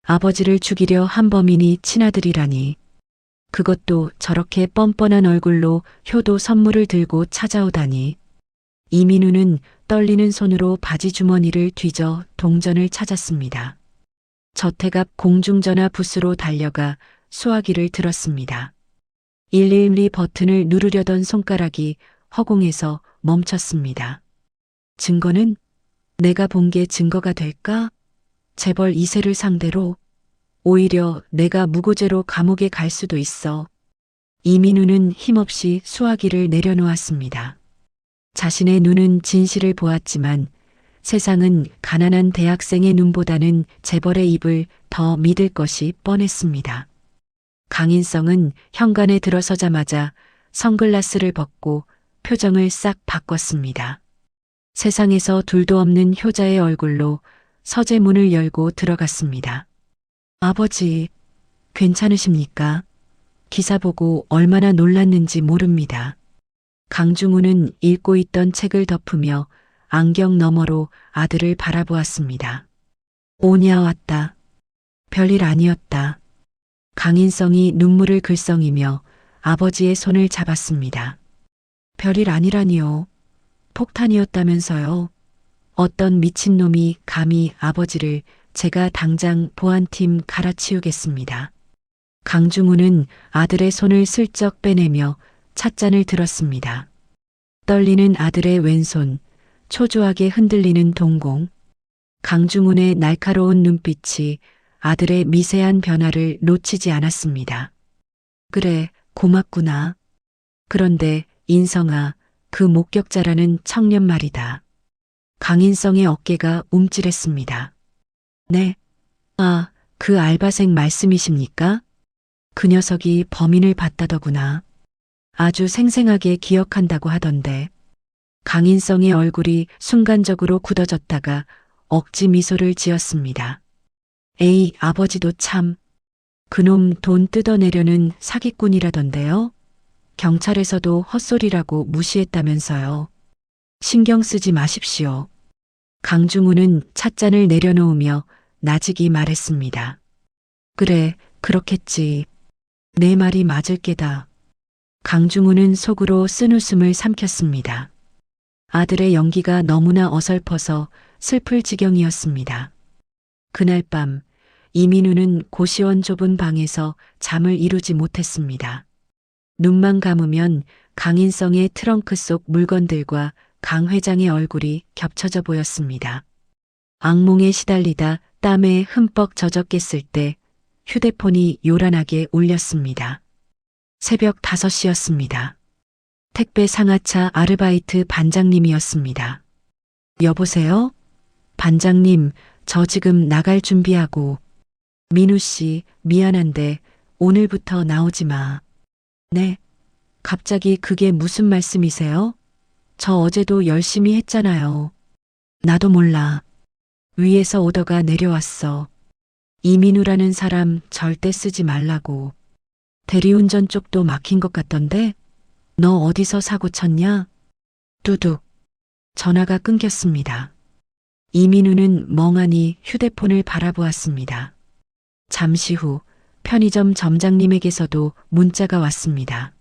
아버지를 죽이려 한 범인이 친아들이라니. 그것도 저렇게 뻔뻔한 얼굴로 효도 선물을 들고 찾아오다니. 이민우는 떨리는 손으로 바지 주머니를 뒤져 동전을 찾았습니다. 저택 앞 공중전화 부스로 달려가 수화기를 들었습니다. 112 버튼을 누르려던 손가락이 허공에서 멈췄습니다. 증거는? 내가 본 게 증거가 될까? 재벌 2세를 상대로 오히려 내가 무고죄로 감옥에 갈 수도 있어. 이민우는 힘없이 수화기를 내려놓았습니다. 자신의 눈은 진실을 보았지만 세상은 가난한 대학생의 눈보다는 재벌의 입을 더 믿을 것이 뻔했습니다. 강인성은 현관에 들어서자마자 선글라스를 벗고 표정을 싹 바꿨습니다. 세상에서 둘도 없는 효자의 얼굴로 서재문을 열고 들어갔습니다. 아버지, 괜찮으십니까? 기사 보고 얼마나 놀랐는지 모릅니다. 강중훈은 읽고 있던 책을 덮으며 안경 너머로 아들을 바라보았습니다. 오냐 왔다. 별일 아니었다. 강인성이 눈물을 글썽이며 아버지의 손을 잡았습니다. 별일 아니라니요. 폭탄이었다면서요. 어떤 미친놈이 감히 아버지를 제가 당장 보안팀 갈아치우겠습니다. 강중훈은 아들의 손을 슬쩍 빼내며 찻잔을 들었습니다. 떨리는 아들의 왼손, 초조하게 흔들리는 동공. 강중훈의 날카로운 눈빛이 아들의 미세한 변화를 놓치지 않았습니다. 그래, 고맙구나. 그런데 인성아, 그 목격자라는 청년 말이다. 강인성의 어깨가 움찔했습니다. 네. 아, 그 알바생 말씀이십니까? 그 녀석이 범인을 봤다더구나. 아주 생생하게 기억한다고 하던데. 강인성의 얼굴이 순간적으로 굳어졌다가 억지 미소를 지었습니다. 에이, 아버지도 참. 그놈 돈 뜯어내려는 사기꾼이라던데요? 경찰에서도 헛소리라고 무시했다면서요. 신경 쓰지 마십시오. 강중훈은 찻잔을 내려놓으며 나직이 말했습니다. 그래, 그렇겠지. 내 말이 맞을 게다. 강중훈은 속으로 쓴웃음을 삼켰습니다. 아들의 연기가 너무나 어설퍼서 슬플 지경이었습니다. 그날 밤 이민우는 고시원 좁은 방에서 잠을 이루지 못했습니다. 눈만 감으면 강인성의 트렁크 속 물건들과 강 회장의 얼굴이 겹쳐져 보였습니다. 악몽에 시달리다 땀에 흠뻑 젖었겠을 때 휴대폰이 요란하게 울렸습니다. 새벽 5시였습니다. 택배 상하차 아르바이트 반장님이었습니다. 여보세요? 반장님, 저 지금 나갈 준비하고. 민우 씨, 미안한데 오늘부터 나오지 마. 네? 갑자기 그게 무슨 말씀이세요? 저 어제도 열심히 했잖아요. 나도 몰라. 위에서 오더가 내려왔어. 이민우라는 사람 절대 쓰지 말라고. 대리운전 쪽도 막힌 것 같던데? 너 어디서 사고 쳤냐? 뚜둑. 전화가 끊겼습니다. 이민우는 멍하니 휴대폰을 바라보았습니다. 잠시 후 편의점 점장님에게서도 문자가 왔습니다.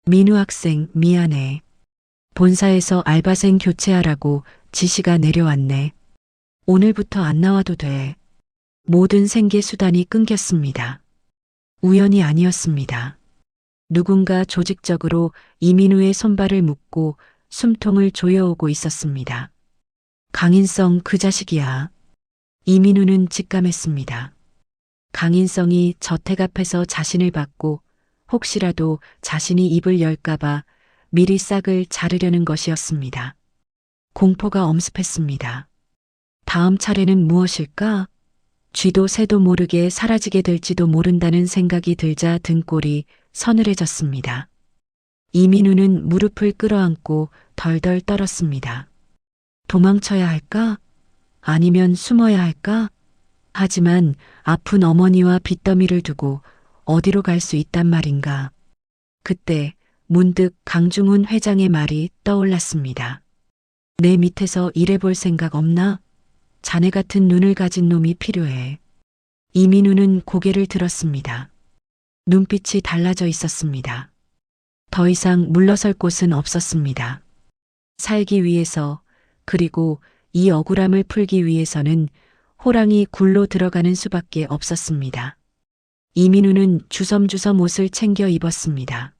민우 학생 미안해. 본사에서 알바생 교체하라고 지시가 내려왔네. 오늘부터 안 나와도 돼. 모든 생계 수단이 끊겼습니다. 우연이 아니었습니다. 누군가 조직적으로 이민우의 손발을 묶고 숨통을 조여오고 있었습니다. 강인성 그 자식이야. 이민우는 직감했습니다. 강인성이 저택 앞에서 자신을 받고 혹시라도 자신이 입을 열까봐 미리 싹을 자르려는 것이었습니다. 공포가 엄습했습니다. 다음 차례는 무엇일까? 쥐도 새도 모르게 사라지게 될지도 모른다는 생각이 들자 등골이 서늘해졌습니다. 이민우는 무릎을 끌어안고 덜덜 떨었습니다. 도망쳐야 할까? 아니면 숨어야 할까? 하지만 아픈 어머니와 빚더미를 두고 어디로 갈 수 있단 말인가. 그때 문득 강중훈 회장의 말이 떠올랐습니다. 내 밑에서 일해볼 생각 없나? 자네 같은 눈을 가진 놈이 필요해. 이민우는 고개를 들었습니다. 눈빛이 달라져 있었습니다. 더 이상 물러설 곳은 없었습니다. 살기 위해서, 그리고 이 억울함을 풀기 위해서는 호랑이 굴로 들어가는 수밖에 없었습니다. 이민우는 주섬주섬 옷을 챙겨 입었습니다.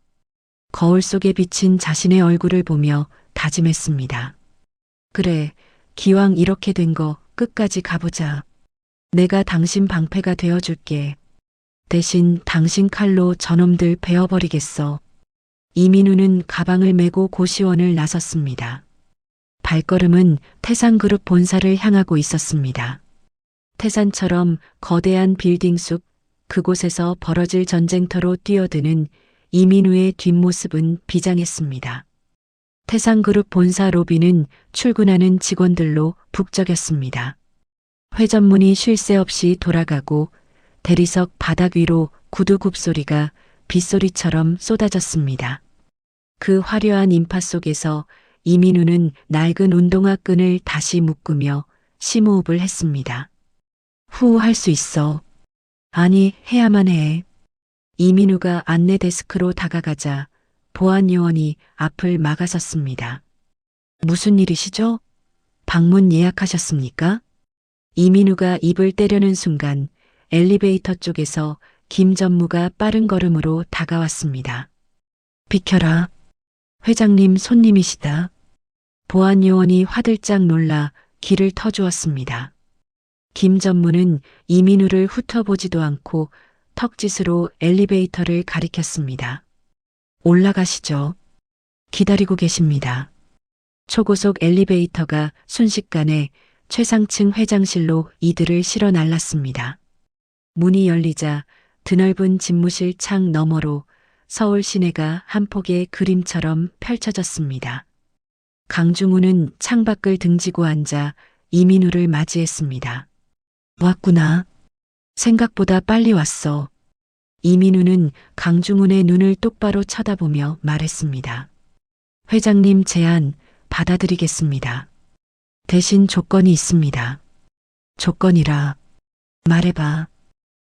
거울 속에 비친 자신의 얼굴을 보며 다짐했습니다. 그래, 기왕 이렇게 된 거 끝까지 가보자. 내가 당신 방패가 되어줄게. 대신 당신 칼로 저놈들 베어버리겠어. 이민우는 가방을 메고 고시원을 나섰습니다. 발걸음은 태산그룹 본사를 향하고 있었습니다. 태산처럼 거대한 빌딩 숲, 그곳에서 벌어질 전쟁터로 뛰어드는 이민우의 뒷모습은 비장했습니다. 태산그룹 본사 로비는 출근하는 직원들로 북적였습니다. 회전문이 쉴 새 없이 돌아가고 대리석 바닥 위로 구두 굽소리가 빗소리처럼 쏟아졌습니다. 그 화려한 인파 속에서 이민우는 낡은 운동화 끈을 다시 묶으며 심호흡을 했습니다. 후 할 수 있어. 아니, 해야만 해. 이민우가 안내 데스크로 다가가자 보안 요원이 앞을 막아섰습니다. 무슨 일이시죠? 방문 예약하셨습니까? 이민우가 입을 때려는 순간 엘리베이터 쪽에서 김 전무가 빠른 걸음으로 다가왔습니다. 비켜라. 회장님 손님이시다. 보안 요원이 화들짝 놀라 길을 터주었습니다. 김 전무는 이민우를 훑어보지도 않고 턱짓으로 엘리베이터를 가리켰습니다. 올라가시죠. 기다리고 계십니다. 초고속 엘리베이터가 순식간에 최상층 회장실로 이들을 실어 날랐습니다. 문이 열리자 드넓은 집무실 창 너머로 서울 시내가 한 폭의 그림처럼 펼쳐졌습니다. 강중우는 창밖을 등지고 앉아 이민우를 맞이했습니다. 왔구나. 생각보다 빨리 왔어. 이민우는 강중훈의 눈을 똑바로 쳐다보며 말했습니다. 회장님 제안 받아들이겠습니다. 대신 조건이 있습니다. 조건이라. 말해봐.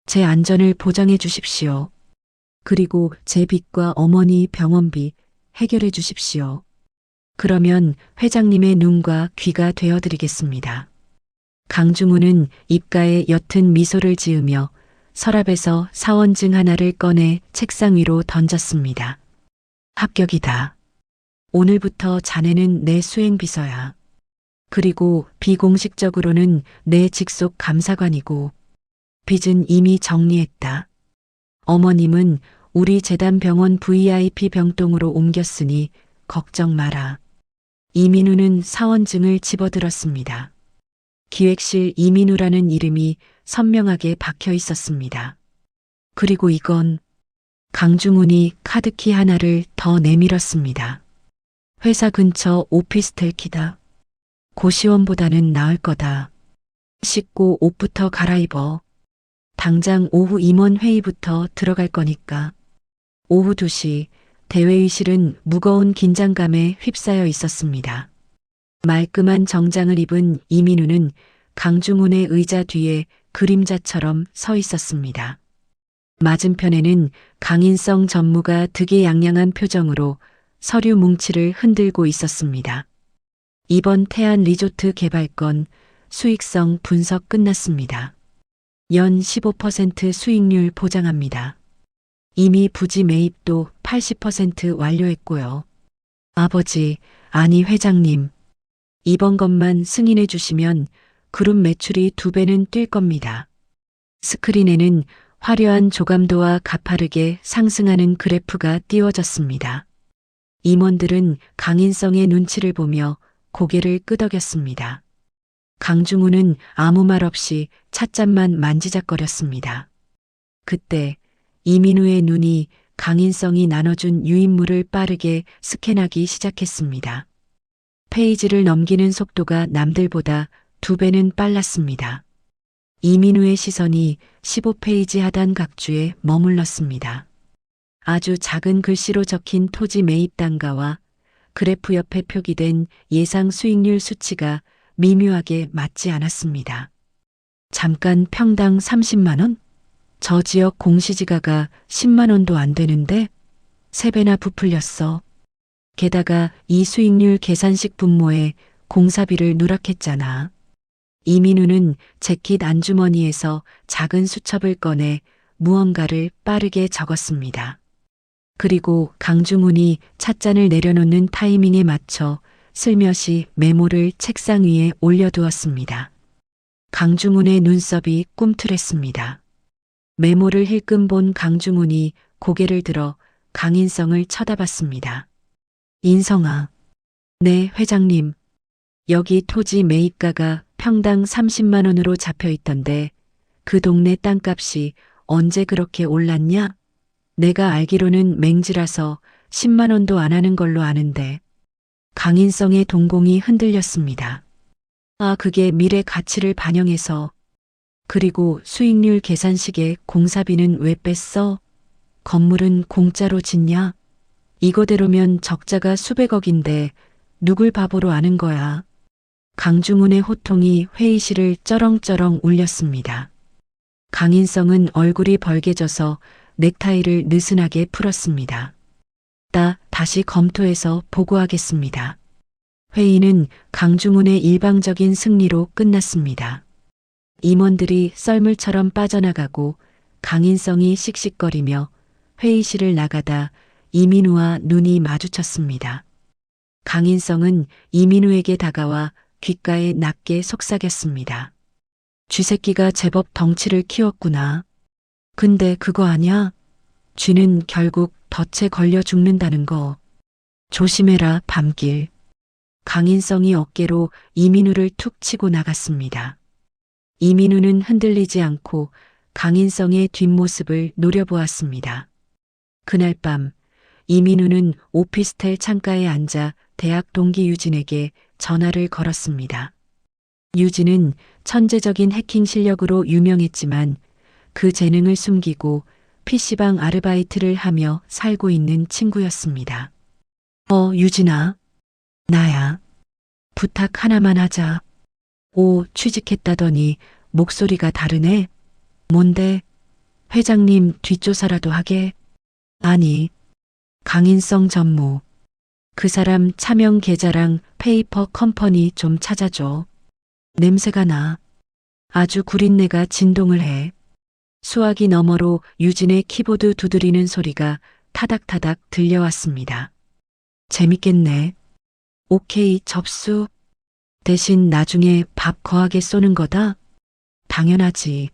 제 안전을 보장해 주십시오. 그리고 제 빚과 어머니 병원비 해결해 주십시오. 그러면 회장님의 눈과 귀가 되어드리겠습니다. 강중우는 입가에 옅은 미소를 지으며 서랍에서 사원증 하나를 꺼내 책상 위로 던졌습니다. 합격이다. 오늘부터 자네는 내 수행비서야. 그리고 비공식적으로는 내 직속 감사관이고 빚은 이미 정리했다. 어머님은 우리 재단병원 VIP 병동으로 옮겼으니 걱정 마라. 이민우는 사원증을 집어들었습니다. 기획실 이민우라는 이름이 선명하게 박혀 있었습니다. 그리고 이건 강중훈이 카드키 하나를 더 내밀었습니다. 회사 근처 오피스텔 키다. 고시원보다는 나을 거다. 씻고 옷부터 갈아입어. 당장 오후 임원 회의부터 들어갈 거니까. 오후 2시 대회의실은 무거운 긴장감에 휩싸여 있었습니다. 말끔한 정장을 입은 이민우는 강중훈의 의자 뒤에 그림자처럼 서 있었습니다. 맞은편에는 강인성 전무가 득이양양한 표정으로 서류 뭉치를 흔들고 있었습니다. 이번 태안 리조트 개발건 수익성 분석 끝났습니다. 연 15% 수익률 보장합니다. 이미 부지 매입도 80% 완료했고요. 아버지, 아니 회장님. 이번 것만 승인해 주시면 그룹 매출이 2배는 뛸 겁니다. 스크린에는 화려한 조감도와 가파르게 상승하는 그래프가 띄워졌습니다. 임원들은 강인성의 눈치를 보며 고개를 끄덕였습니다. 강중우는 아무 말 없이 찻잔만 만지작거렸습니다. 그때 이민우의 눈이 강인성이 나눠준 유인물을 빠르게 스캔하기 시작했습니다. 페이지를 넘기는 속도가 남들보다 2배는 빨랐습니다. 이민우의 시선이 15페이지 하단 각주에 머물렀습니다. 아주 작은 글씨로 적힌 토지 매입 단가와 그래프 옆에 표기된 예상 수익률 수치가 미묘하게 맞지 않았습니다. 잠깐 평당 30만 원? 저 지역 공시지가가 10만 원도 안 되는데 3배나 부풀렸어. 게다가 이 수익률 계산식 분모에 공사비를 누락했잖아. 이민우는 재킷 안주머니에서 작은 수첩을 꺼내 무언가를 빠르게 적었습니다. 그리고 강중훈이 찻잔을 내려놓는 타이밍에 맞춰 슬며시 메모를 책상 위에 올려두었습니다. 강중훈의 눈썹이 꿈틀했습니다. 메모를 힐끔 본 강중훈이 고개를 들어 강인성을 쳐다봤습니다. 인성아. 네, 회장님. 여기 토지 매입가가 평당 30만 원으로 잡혀 있던데 그 동네 땅값이 언제 그렇게 올랐냐? 내가 알기로는 맹지라서 10만 원도 안 하는 걸로 아는데. 강인성의 동공이 흔들렸습니다. 아, 그게 미래 가치를 반영해서. 그리고 수익률 계산식에 공사비는 왜 뺐어? 건물은 공짜로 짓냐? 이거대로면 적자가 수백억인데 누굴 바보로 아는 거야. 강중훈의 호통이 회의실을 쩌렁쩌렁 울렸습니다. 강인성은 얼굴이 벌개져서 넥타이를 느슨하게 풀었습니다. 다시 검토해서 보고하겠습니다. 회의는 강중훈의 일방적인 승리로 끝났습니다. 임원들이 썰물처럼 빠져나가고 강인성이 씩씩거리며 회의실을 나가다 이민우와 눈이 마주쳤습니다. 강인성은 이민우에게 다가와 귓가에 낮게 속삭였습니다. 쥐새끼가 제법 덩치를 키웠구나. 근데 그거 아냐? 쥐는 결국 덫에 걸려 죽는다는 거. 조심해라, 밤길. 강인성이 어깨로 이민우를 툭 치고 나갔습니다. 이민우는 흔들리지 않고 강인성의 뒷모습을 노려보았습니다. 그날 밤 이민우는 오피스텔 창가에 앉아 대학 동기 유진에게 전화를 걸었습니다. 유진은 천재적인 해킹 실력으로 유명했지만 그 재능을 숨기고 PC방 아르바이트를 하며 살고 있는 친구였습니다. 유진아. 나야. 부탁 하나만 하자. 취직했다더니 목소리가 다르네. 뭔데? 회장님 뒷조사라도 하게? 아니. 강인성 전무. 그 사람 차명 계좌랑 페이퍼 컴퍼니 좀 찾아줘. 냄새가 나. 아주 구린내가 진동을 해. 수화기 너머로 유진의 키보드 두드리는 소리가 타닥타닥 들려왔습니다. 재밌겠네. 오케이, 접수. 대신 나중에 밥 거하게 쏘는 거다? 당연하지.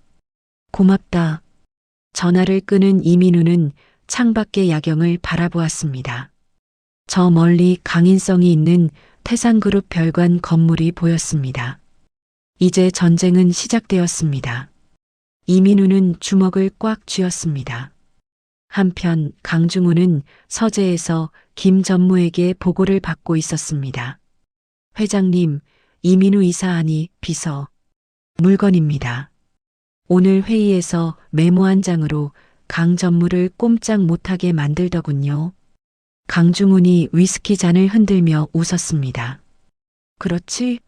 고맙다. 전화를 끄는 이민우는 창밖의 야경을 바라보았습니다. 저 멀리 강인성이 있는 태산그룹 별관 건물이 보였습니다. 이제 전쟁은 시작되었습니다. 이민우는 주먹을 꽉 쥐었습니다. 한편 강중우는 서재에서 김 전무에게 보고를 받고 있었습니다. 회장님, 이민우 이사하니 비서. 물건입니다. 오늘 회의에서 메모 한 장으로 강 전무를 꼼짝 못하게 만들더군요. 강중훈이 위스키 잔을 흔들며 웃었습니다. 그렇지?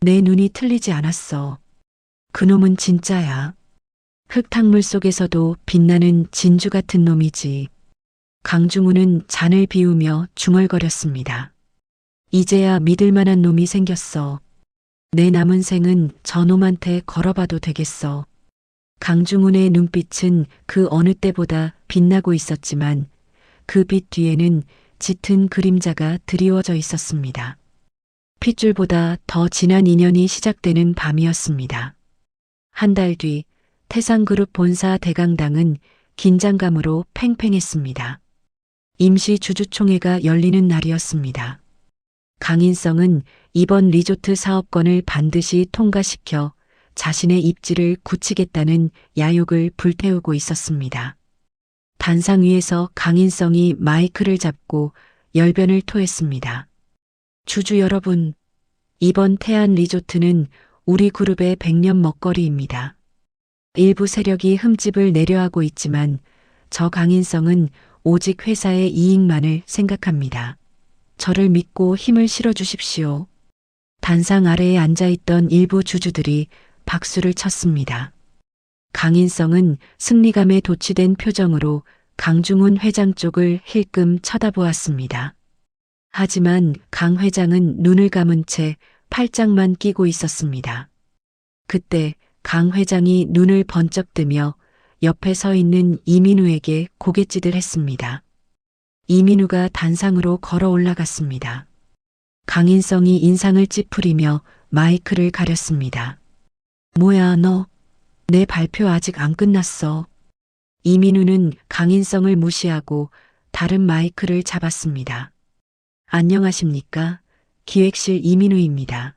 내 눈이 틀리지 않았어. 그놈은 진짜야. 흙탕물 속에서도 빛나는 진주 같은 놈이지. 강중훈은 잔을 비우며 중얼거렸습니다. 이제야 믿을 만한 놈이 생겼어. 내 남은 생은 저놈한테 걸어봐도 되겠어. 강중훈의 눈빛은 그 어느 때보다 빛나고 있었지만 그 빛 뒤에는 짙은 그림자가 드리워져 있었습니다. 핏줄보다 더 진한 인연이 시작되는 밤이었습니다. 한 달 뒤 태상그룹 본사 대강당은 긴장감으로 팽팽했습니다. 임시 주주총회가 열리는 날이었습니다. 강인성은 이번 리조트 사업권을 반드시 통과시켜 자신의 입지를 굳히겠다는 야욕을 불태우고 있었습니다. 단상 위에서 강인성이 마이크를 잡고 열변을 토했습니다. 주주 여러분, 이번 태안 리조트는 우리 그룹의 100년 먹거리입니다. 일부 세력이 흠집을 내려하고 있지만 저 강인성은 오직 회사의 이익만을 생각합니다. 저를 믿고 힘을 실어주십시오. 단상 아래에 앉아있던 일부 주주들이 박수를 쳤습니다. 강인성은 승리감에 도취된 표정으로 강중훈 회장 쪽을 힐끔 쳐다보았습니다. 하지만 강 회장은 눈을 감은 채 팔짱만 끼고 있었습니다. 그때 강 회장이 눈을 번쩍 뜨며 옆에 서 있는 이민우에게 고갯짓을 했습니다. 이민우가 단상으로 걸어 올라갔습니다. 강인성이 인상을 찌푸리며 마이크를 가렸습니다. 뭐야 너? 내 발표 아직 안 끝났어. 이민우는 강인성을 무시하고 다른 마이크를 잡았습니다. 안녕하십니까? 기획실 이민우입니다.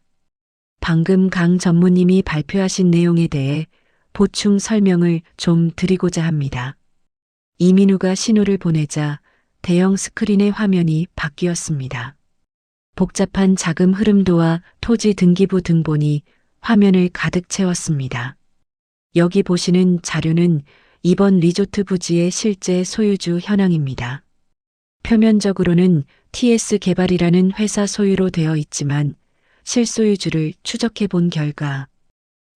방금 강 전무님이 발표하신 내용에 대해 보충 설명을 좀 드리고자 합니다. 이민우가 신호를 보내자 대형 스크린의 화면이 바뀌었습니다. 복잡한 자금 흐름도와 토지 등기부 등본이 화면을 가득 채웠습니다. 여기 보시는 자료는 이번 리조트 부지의 실제 소유주 현황입니다. 표면적으로는 TS 개발이라는 회사 소유로 되어 있지만 실소유주를 추적해 본 결과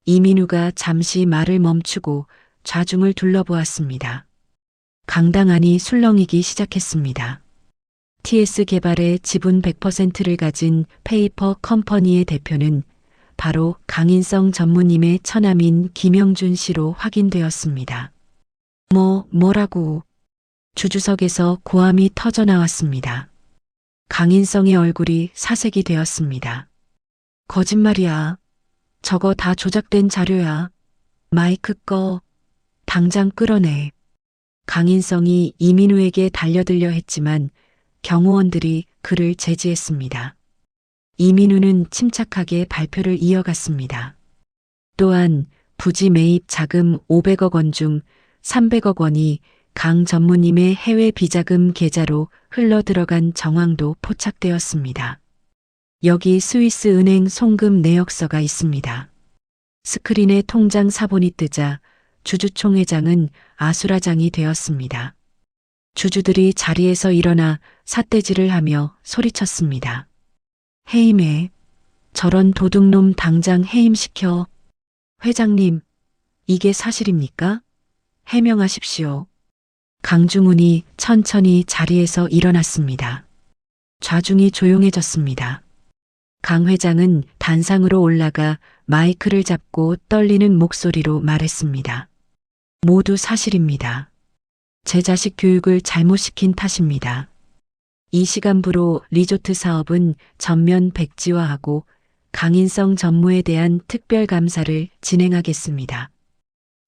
이민우가 잠시 말을 멈추고 좌중을 둘러보았습니다. 강당 안이 술렁이기 시작했습니다. TS 개발의 지분 100%를 가진 페이퍼 컴퍼니의 대표는 바로 강인성 전무님의 처남인 김영준 씨로 확인되었습니다. 뭐라고? 주주석에서 고함이 터져 나왔습니다. 강인성의 얼굴이 사색이 되었습니다. 거짓말이야. 저거 다 조작된 자료야. 마이크 꺼. 당장 끌어내. 강인성이 이민우에게 달려들려 했지만 경호원들이 그를 제지했습니다. 이민우는 침착하게 발표를 이어갔습니다. 또한 부지 매입 자금 500억 원 중 300억 원이 강 전무님의 해외 비자금 계좌로 흘러 들어간 정황도 포착되었습니다. 여기 스위스 은행 송금 내역서가 있습니다. 스크린에 통장 사본이 뜨자 주주총회장은 아수라장이 되었습니다. 주주들이 자리에서 일어나 삿대질을 하며 소리쳤습니다. 해임해. 저런 도둑놈 당장 해임시켜. 회장님, 이게 사실입니까? 해명하십시오. 강중훈이 천천히 자리에서 일어났습니다. 좌중이 조용해졌습니다. 강 회장은 단상으로 올라가 마이크를 잡고 떨리는 목소리로 말했습니다. 모두 사실입니다. 제 자식 교육을 잘못 시킨 탓입니다. 이 시간부로 리조트 사업은 전면 백지화하고 강인성 전무에 대한 특별감사를 진행하겠습니다.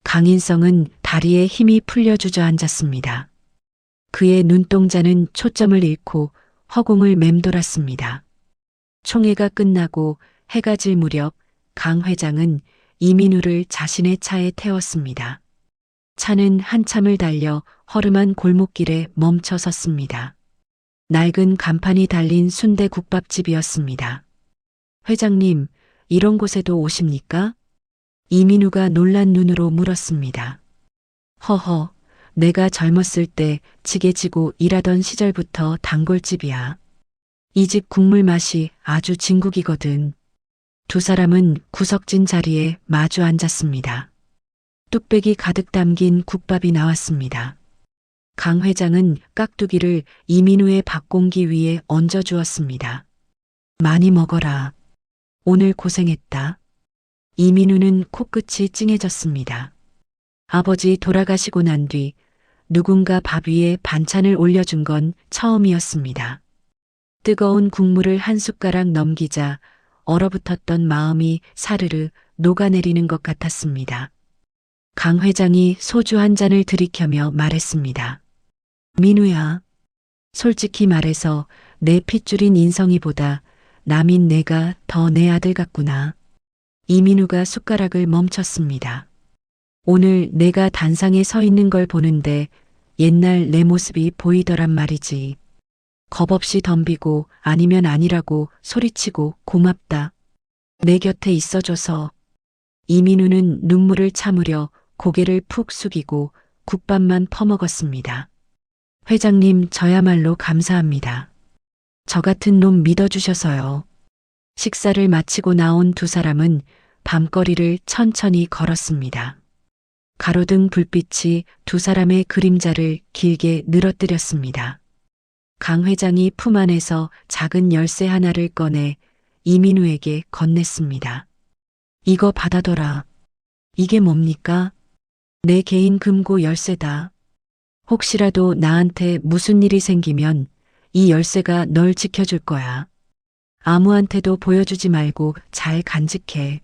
강인성은 다리에 힘이 풀려 주저앉았습니다. 그의 눈동자는 초점을 잃고 허공을 맴돌았습니다. 총회가 끝나고 해가 질 무렵 강 회장은 이민우를 자신의 차에 태웠습니다. 차는 한참을 달려 허름한 골목길에 멈춰 섰습니다. 낡은 간판이 달린 순대국밥집이었습니다. 회장님, 이런 곳에도 오십니까? 이민우가 놀란 눈으로 물었습니다. 허허, 내가 젊었을 때 지게 지고 일하던 시절부터 단골집이야. 이 집 국물 맛이 아주 진국이거든. 두 사람은 구석진 자리에 마주 앉았습니다. 뚝배기 가득 담긴 국밥이 나왔습니다. 강 회장은 깍두기를 이민우의 밥공기 위에 얹어 주었습니다. 많이 먹어라. 오늘 고생했다. 이민우는 코끝이 찡해졌습니다. 아버지 돌아가시고 난 뒤 누군가 밥 위에 반찬을 올려준 건 처음이었습니다. 뜨거운 국물을 한 숟가락 넘기자 얼어붙었던 마음이 사르르 녹아내리는 것 같았습니다. 강 회장이 소주 한 잔을 들이켜며 말했습니다. 민우야, 솔직히 말해서 내 핏줄인 인성이보다 남인 내가 더 내 아들 같구나. 이민우가 숟가락을 멈췄습니다. 오늘 내가 단상에 서 있는 걸 보는데 옛날 내 모습이 보이더란 말이지. 겁없이 덤비고 아니면 아니라고 소리치고 고맙다. 내 곁에 있어줘서. 이민우는 눈물을 참으려 고개를 푹 숙이고 국밥만 퍼먹었습니다. 회장님, 저야말로 감사합니다. 저 같은 놈 믿어주셔서요. 식사를 마치고 나온 두 사람은 밤거리를 천천히 걸었습니다. 가로등 불빛이 두 사람의 그림자를 길게 늘어뜨렸습니다. 강 회장이 품 안에서 작은 열쇠 하나를 꺼내 이민우에게 건넸습니다. 이거 받아둬라. 이게 뭡니까? 내 개인 금고 열쇠다. 혹시라도 나한테 무슨 일이 생기면 이 열쇠가 널 지켜줄 거야. 아무한테도 보여주지 말고 잘 간직해.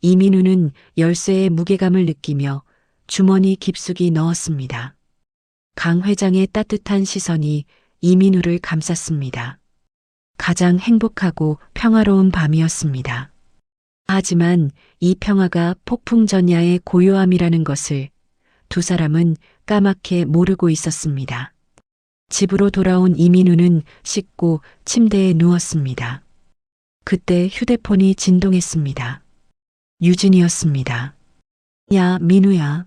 이민우는 열쇠의 무게감을 느끼며 주머니 깊숙이 넣었습니다. 강 회장의 따뜻한 시선이 이민우를 감쌌습니다. 가장 행복하고 평화로운 밤이었습니다. 하지만 이 평화가 폭풍전야의 고요함이라는 것을 두 사람은 까맣게 모르고 있었습니다. 집으로 돌아온 이민우는 씻고 침대에 누웠습니다. 그때 휴대폰이 진동했습니다. 유진이었습니다. 야, 민우야.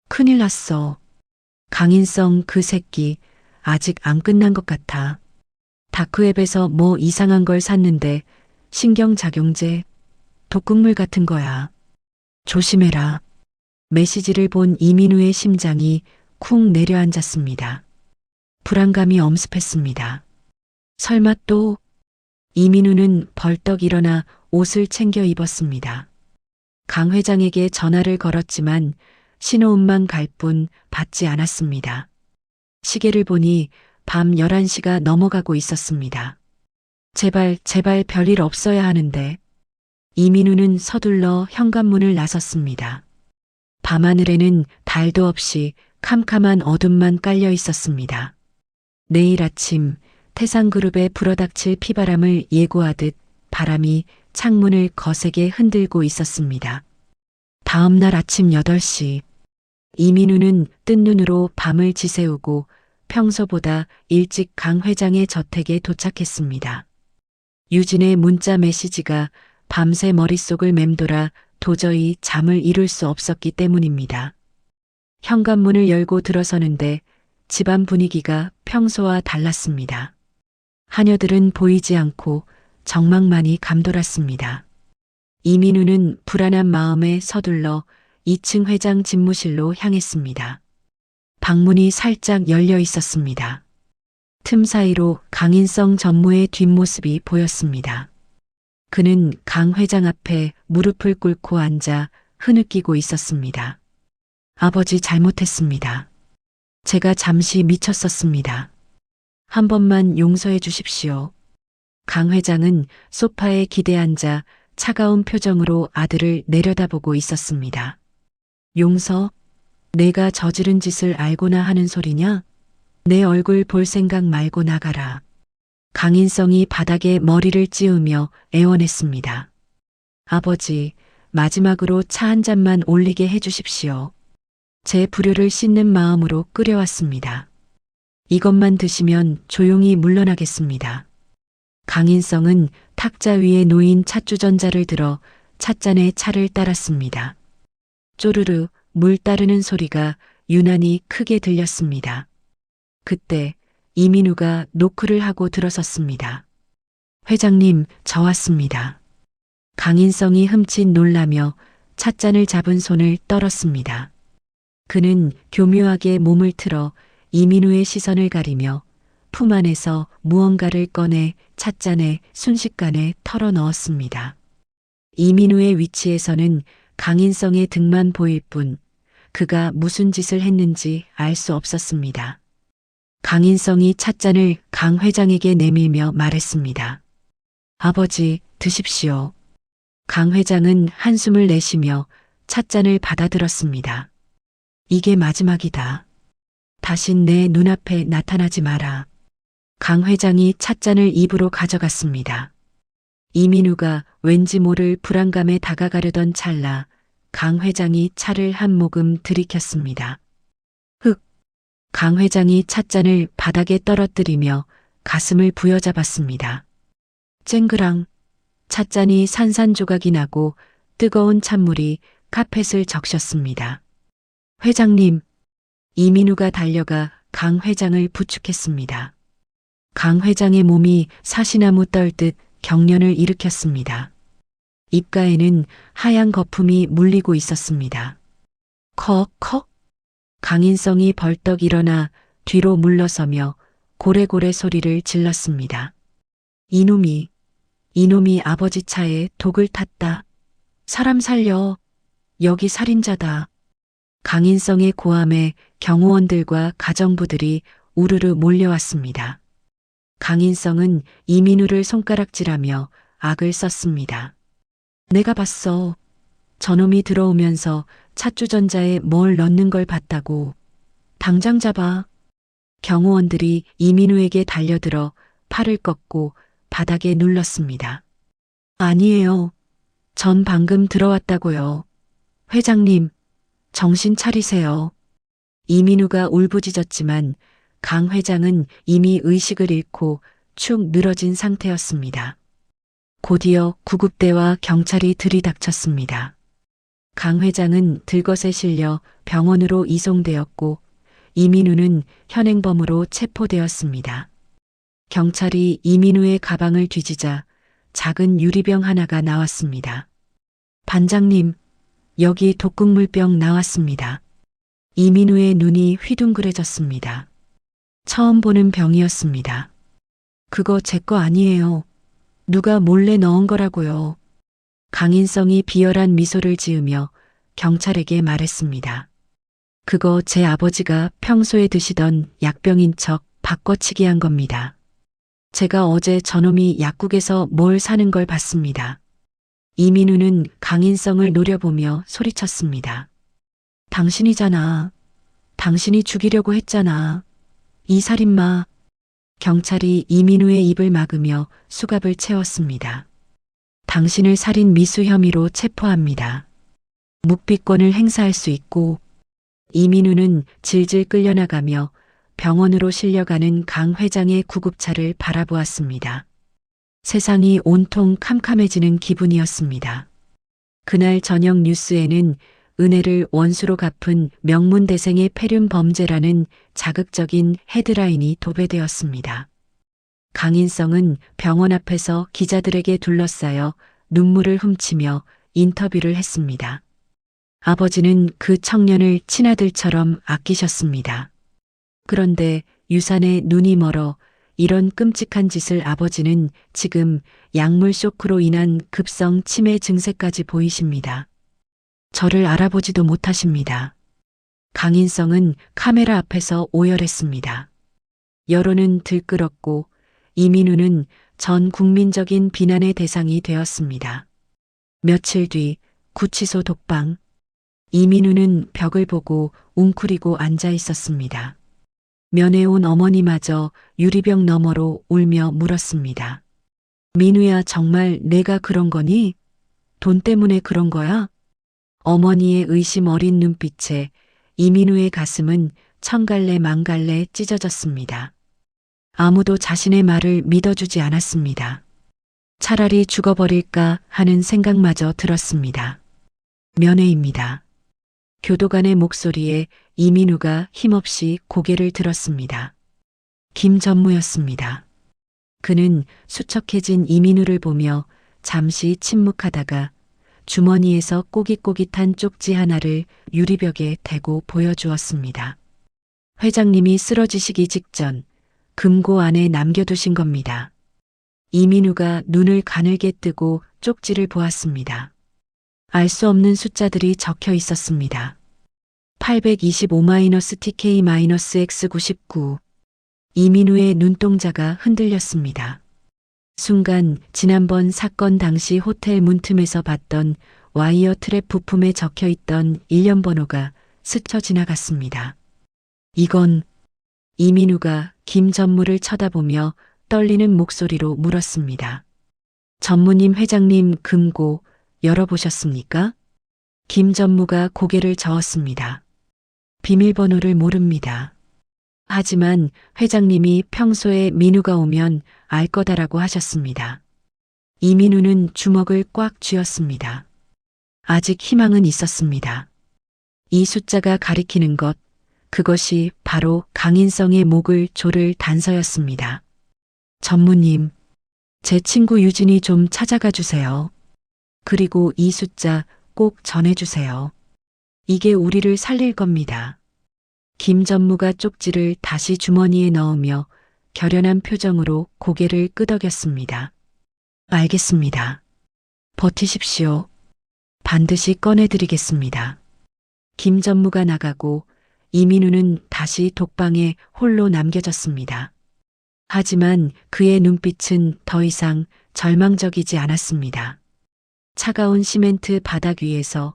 큰일 났어. 강인성 그 새끼 아직 안 끝난 것 같아. 다크웹에서 뭐 이상한 걸 샀는데 신경작용제, 독극물 같은 거야. 조심해라. 메시지를 본 이민우의 심장이 쿵 내려앉았습니다. 불안감이 엄습했습니다. 설마 또? 이민우는 벌떡 일어나 옷을 챙겨 입었습니다. 강 회장에게 전화를 걸었지만 신호음만 갈 뿐 받지 않았습니다. 시계를 보니 밤 11시가 넘어가고 있었습니다. 제발 별일 없어야 하는데. 이민우는 서둘러 현관문을 나섰습니다. 밤하늘에는 달도 없이 캄캄한 어둠만 깔려 있었습니다. 내일 아침 태산그룹에 불어닥칠 피바람을 예고하듯 바람이 창문을 거세게 흔들고 있었습니다. 다음 날 아침 8시 이민우는 뜬 눈으로 밤을 지새우고 평소보다 일찍 강 회장의 저택에 도착했습니다. 유진의 문자 메시지가 밤새 머릿속을 맴돌아 도저히 잠을 이룰 수 없었기 때문입니다. 현관문을 열고 들어서는데 집안 분위기가 평소와 달랐습니다. 하녀들은 보이지 않고 정막만이 감돌았습니다. 이민우는 불안한 마음에 서둘러 2층 회장 집무실로 향했습니다. 방문이 살짝 열려 있었습니다. 틈 사이로 강인성 전무의 뒷모습이 보였습니다. 그는 강 회장 앞에 무릎을 꿇고 앉아 흐느끼고 있었습니다. 아버지 잘못했습니다. 제가 잠시 미쳤었습니다. 한 번만 용서해 주십시오. 강 회장은 소파에 기대앉아 차가운 표정으로 아들을 내려다보고 있었습니다. 용서? 내가 저지른 짓을 알고나 하는 소리냐? 내 얼굴 볼 생각 말고 나가라. 강인성이 바닥에 머리를 찌우며 애원했습니다. 아버지, 마지막으로 차 한 잔만 올리게 해주십시오. 제 불효를 씻는 마음으로 끓여왔습니다. 이것만 드시면 조용히 물러나겠습니다. 강인성은 탁자 위에 놓인 찻주전자를 들어 찻잔에 차를 따랐습니다. 쪼르르 물 따르는 소리가 유난히 크게 들렸습니다. 그때 이민우가 노크를 하고 들어섰습니다. 회장님, 저 왔습니다. 강인성이 흠칫 놀라며 찻잔을 잡은 손을 떨었습니다. 그는 교묘하게 몸을 틀어 이민우의 시선을 가리며 품 안에서 무언가를 꺼내 찻잔에 순식간에 털어 넣었습니다. 이민우의 위치에서는 강인성의 등만 보일 뿐 그가 무슨 짓을 했는지 알 수 없었습니다. 강인성이 찻잔을 강 회장에게 내밀며 말했습니다. 아버지, 드십시오. 강 회장은 한숨을 내쉬며 찻잔을 받아들었습니다. 이게 마지막이다. 다신 내 눈앞에 나타나지 마라. 강 회장이 찻잔을 입으로 가져갔습니다. 이민우가 왠지 모를 불안감에 다가가려던 찰나 강 회장이 차를 한 모금 들이켰습니다. 흑! 강 회장이 찻잔을 바닥에 떨어뜨리며 가슴을 부여잡았습니다. 쨍그랑! 찻잔이 산산조각이 나고 뜨거운 찬물이 카펫을 적셨습니다. 회장님! 이민우가 달려가 강 회장을 부축했습니다. 강 회장의 몸이 사시나무 떨듯 경련을 일으켰습니다. 입가에는 하얀 거품이 물리고 있었습니다. 컥컥! 강인성이 벌떡 일어나 뒤로 물러서며 고래고래 소리를 질렀습니다. 이놈이 아버지 차에 독을 탔다. 사람 살려. 여기 살인자다. 강인성의 고함에 경호원들과 가정부들이 우르르 몰려왔습니다. 강인성은 이민우를 손가락질하며 악을 썼습니다. 내가 봤어. 저놈이 들어오면서 찻주전자에 뭘 넣는 걸 봤다고. 당장 잡아. 경호원들이 이민우에게 달려들어 팔을 꺾고 바닥에 눌렀습니다. 아니에요. 전 방금 들어왔다고요. 회장님, 정신 차리세요. 이민우가 울부짖었지만 강 회장은 이미 의식을 잃고 축 늘어진 상태였습니다. 곧이어 구급대와 경찰이 들이닥쳤습니다. 강 회장은 들것에 실려 병원으로 이송되었고 이민우는 현행범으로 체포되었습니다. 경찰이 이민우의 가방을 뒤지자 작은 유리병 하나가 나왔습니다. 반장님, 여기 독극물병 나왔습니다. 이민우의 눈이 휘둥그레졌습니다. 처음 보는 병이었습니다. 그거 제 거 아니에요. 누가 몰래 넣은 거라고요. 강인성이 비열한 미소를 지으며 경찰에게 말했습니다. 그거 제 아버지가 평소에 드시던 약병인 척 바꿔치기 한 겁니다. 제가 어제 저놈이 약국에서 뭘 사는 걸 봤습니다. 이민우는 강인성을 노려보며 소리쳤습니다. 당신이잖아. 당신이 죽이려고 했잖아. 이 살인마. 경찰이 이민우의 입을 막으며 수갑을 채웠습니다. 당신을 살인 미수 혐의로 체포합니다. 묵비권을 행사할 수 있고. 이민우는 질질 끌려나가며 병원으로 실려가는 강 회장의 구급차를 바라보았습니다. 세상이 온통 캄캄해지는 기분이었습니다. 그날 저녁 뉴스에는 은혜를 원수로 갚은 명문대생의 폐륜 범죄라는 자극적인 헤드라인이 도배되었습니다. 강인성은 병원 앞에서 기자들에게 둘러싸여 눈물을 훔치며 인터뷰를 했습니다. 아버지는 그 청년을 친아들처럼 아끼셨습니다. 그런데 유산에 눈이 멀어 이런 끔찍한 짓을 아버지는 지금 약물 쇼크로 인한 급성 치매 증세까지 보이십니다. 저를 알아보지도 못하십니다. 강인성은 카메라 앞에서 오열했습니다. 여론은 들끓었고 이민우는 전 국민적인 비난의 대상이 되었습니다. 며칠 뒤 구치소 독방. 이민우는 벽을 보고 웅크리고 앉아 있었습니다. 면회 온 어머니마저 유리병 너머로 울며 물었습니다. 민우야, 정말 내가 그런 거니? 돈 때문에 그런 거야? 어머니의 의심 어린 눈빛에 이민우의 가슴은 천갈래 만갈래 찢어졌습니다. 아무도 자신의 말을 믿어주지 않았습니다. 차라리 죽어버릴까 하는 생각마저 들었습니다. 면회입니다. 교도관의 목소리에 이민우가 힘없이 고개를 들었습니다. 김전무였습니다. 그는 수척해진 이민우를 보며 잠시 침묵하다가 주머니에서 꼬깃꼬깃한 쪽지 하나를 유리벽에 대고 보여주었습니다. 회장님이 쓰러지시기 직전 금고 안에 남겨두신 겁니다. 이민우가 눈을 가늘게 뜨고 쪽지를 보았습니다. 알 수 없는 숫자들이 적혀 있었습니다. 825-TK-X99. 이민우의 눈동자가 흔들렸습니다. 순간 지난번 사건 당시 호텔 문틈에서 봤던 와이어 트랩 부품에 적혀 있던 일련 번호가 스쳐 지나갔습니다. 이건. 이민우가 김 전무를 쳐다보며 떨리는 목소리로 물었습니다. 전무님, 회장님 금고 열어보셨습니까? 김 전무가 고개를 저었습니다. 비밀번호를 모릅니다. 하지만 회장님이 평소에 민우가 오면 알 거다라고 하셨습니다. 이민우는 주먹을 꽉 쥐었습니다. 아직 희망은 있었습니다. 이 숫자가 가리키는 것, 그것이 바로 강인성의 목을 조를 단서였습니다. 전무님, 제 친구 유진이 좀 찾아가 주세요. 그리고 이 숫자 꼭 전해주세요. 이게 우리를 살릴 겁니다. 김 전무가 쪽지를 다시 주머니에 넣으며 결연한 표정으로 고개를 끄덕였습니다. 알겠습니다. 버티십시오. 반드시 꺼내드리겠습니다. 김 전무가 나가고 이민우는 다시 독방에 홀로 남겨졌습니다. 하지만 그의 눈빛은 더 이상 절망적이지 않았습니다. 차가운 시멘트 바닥 위에서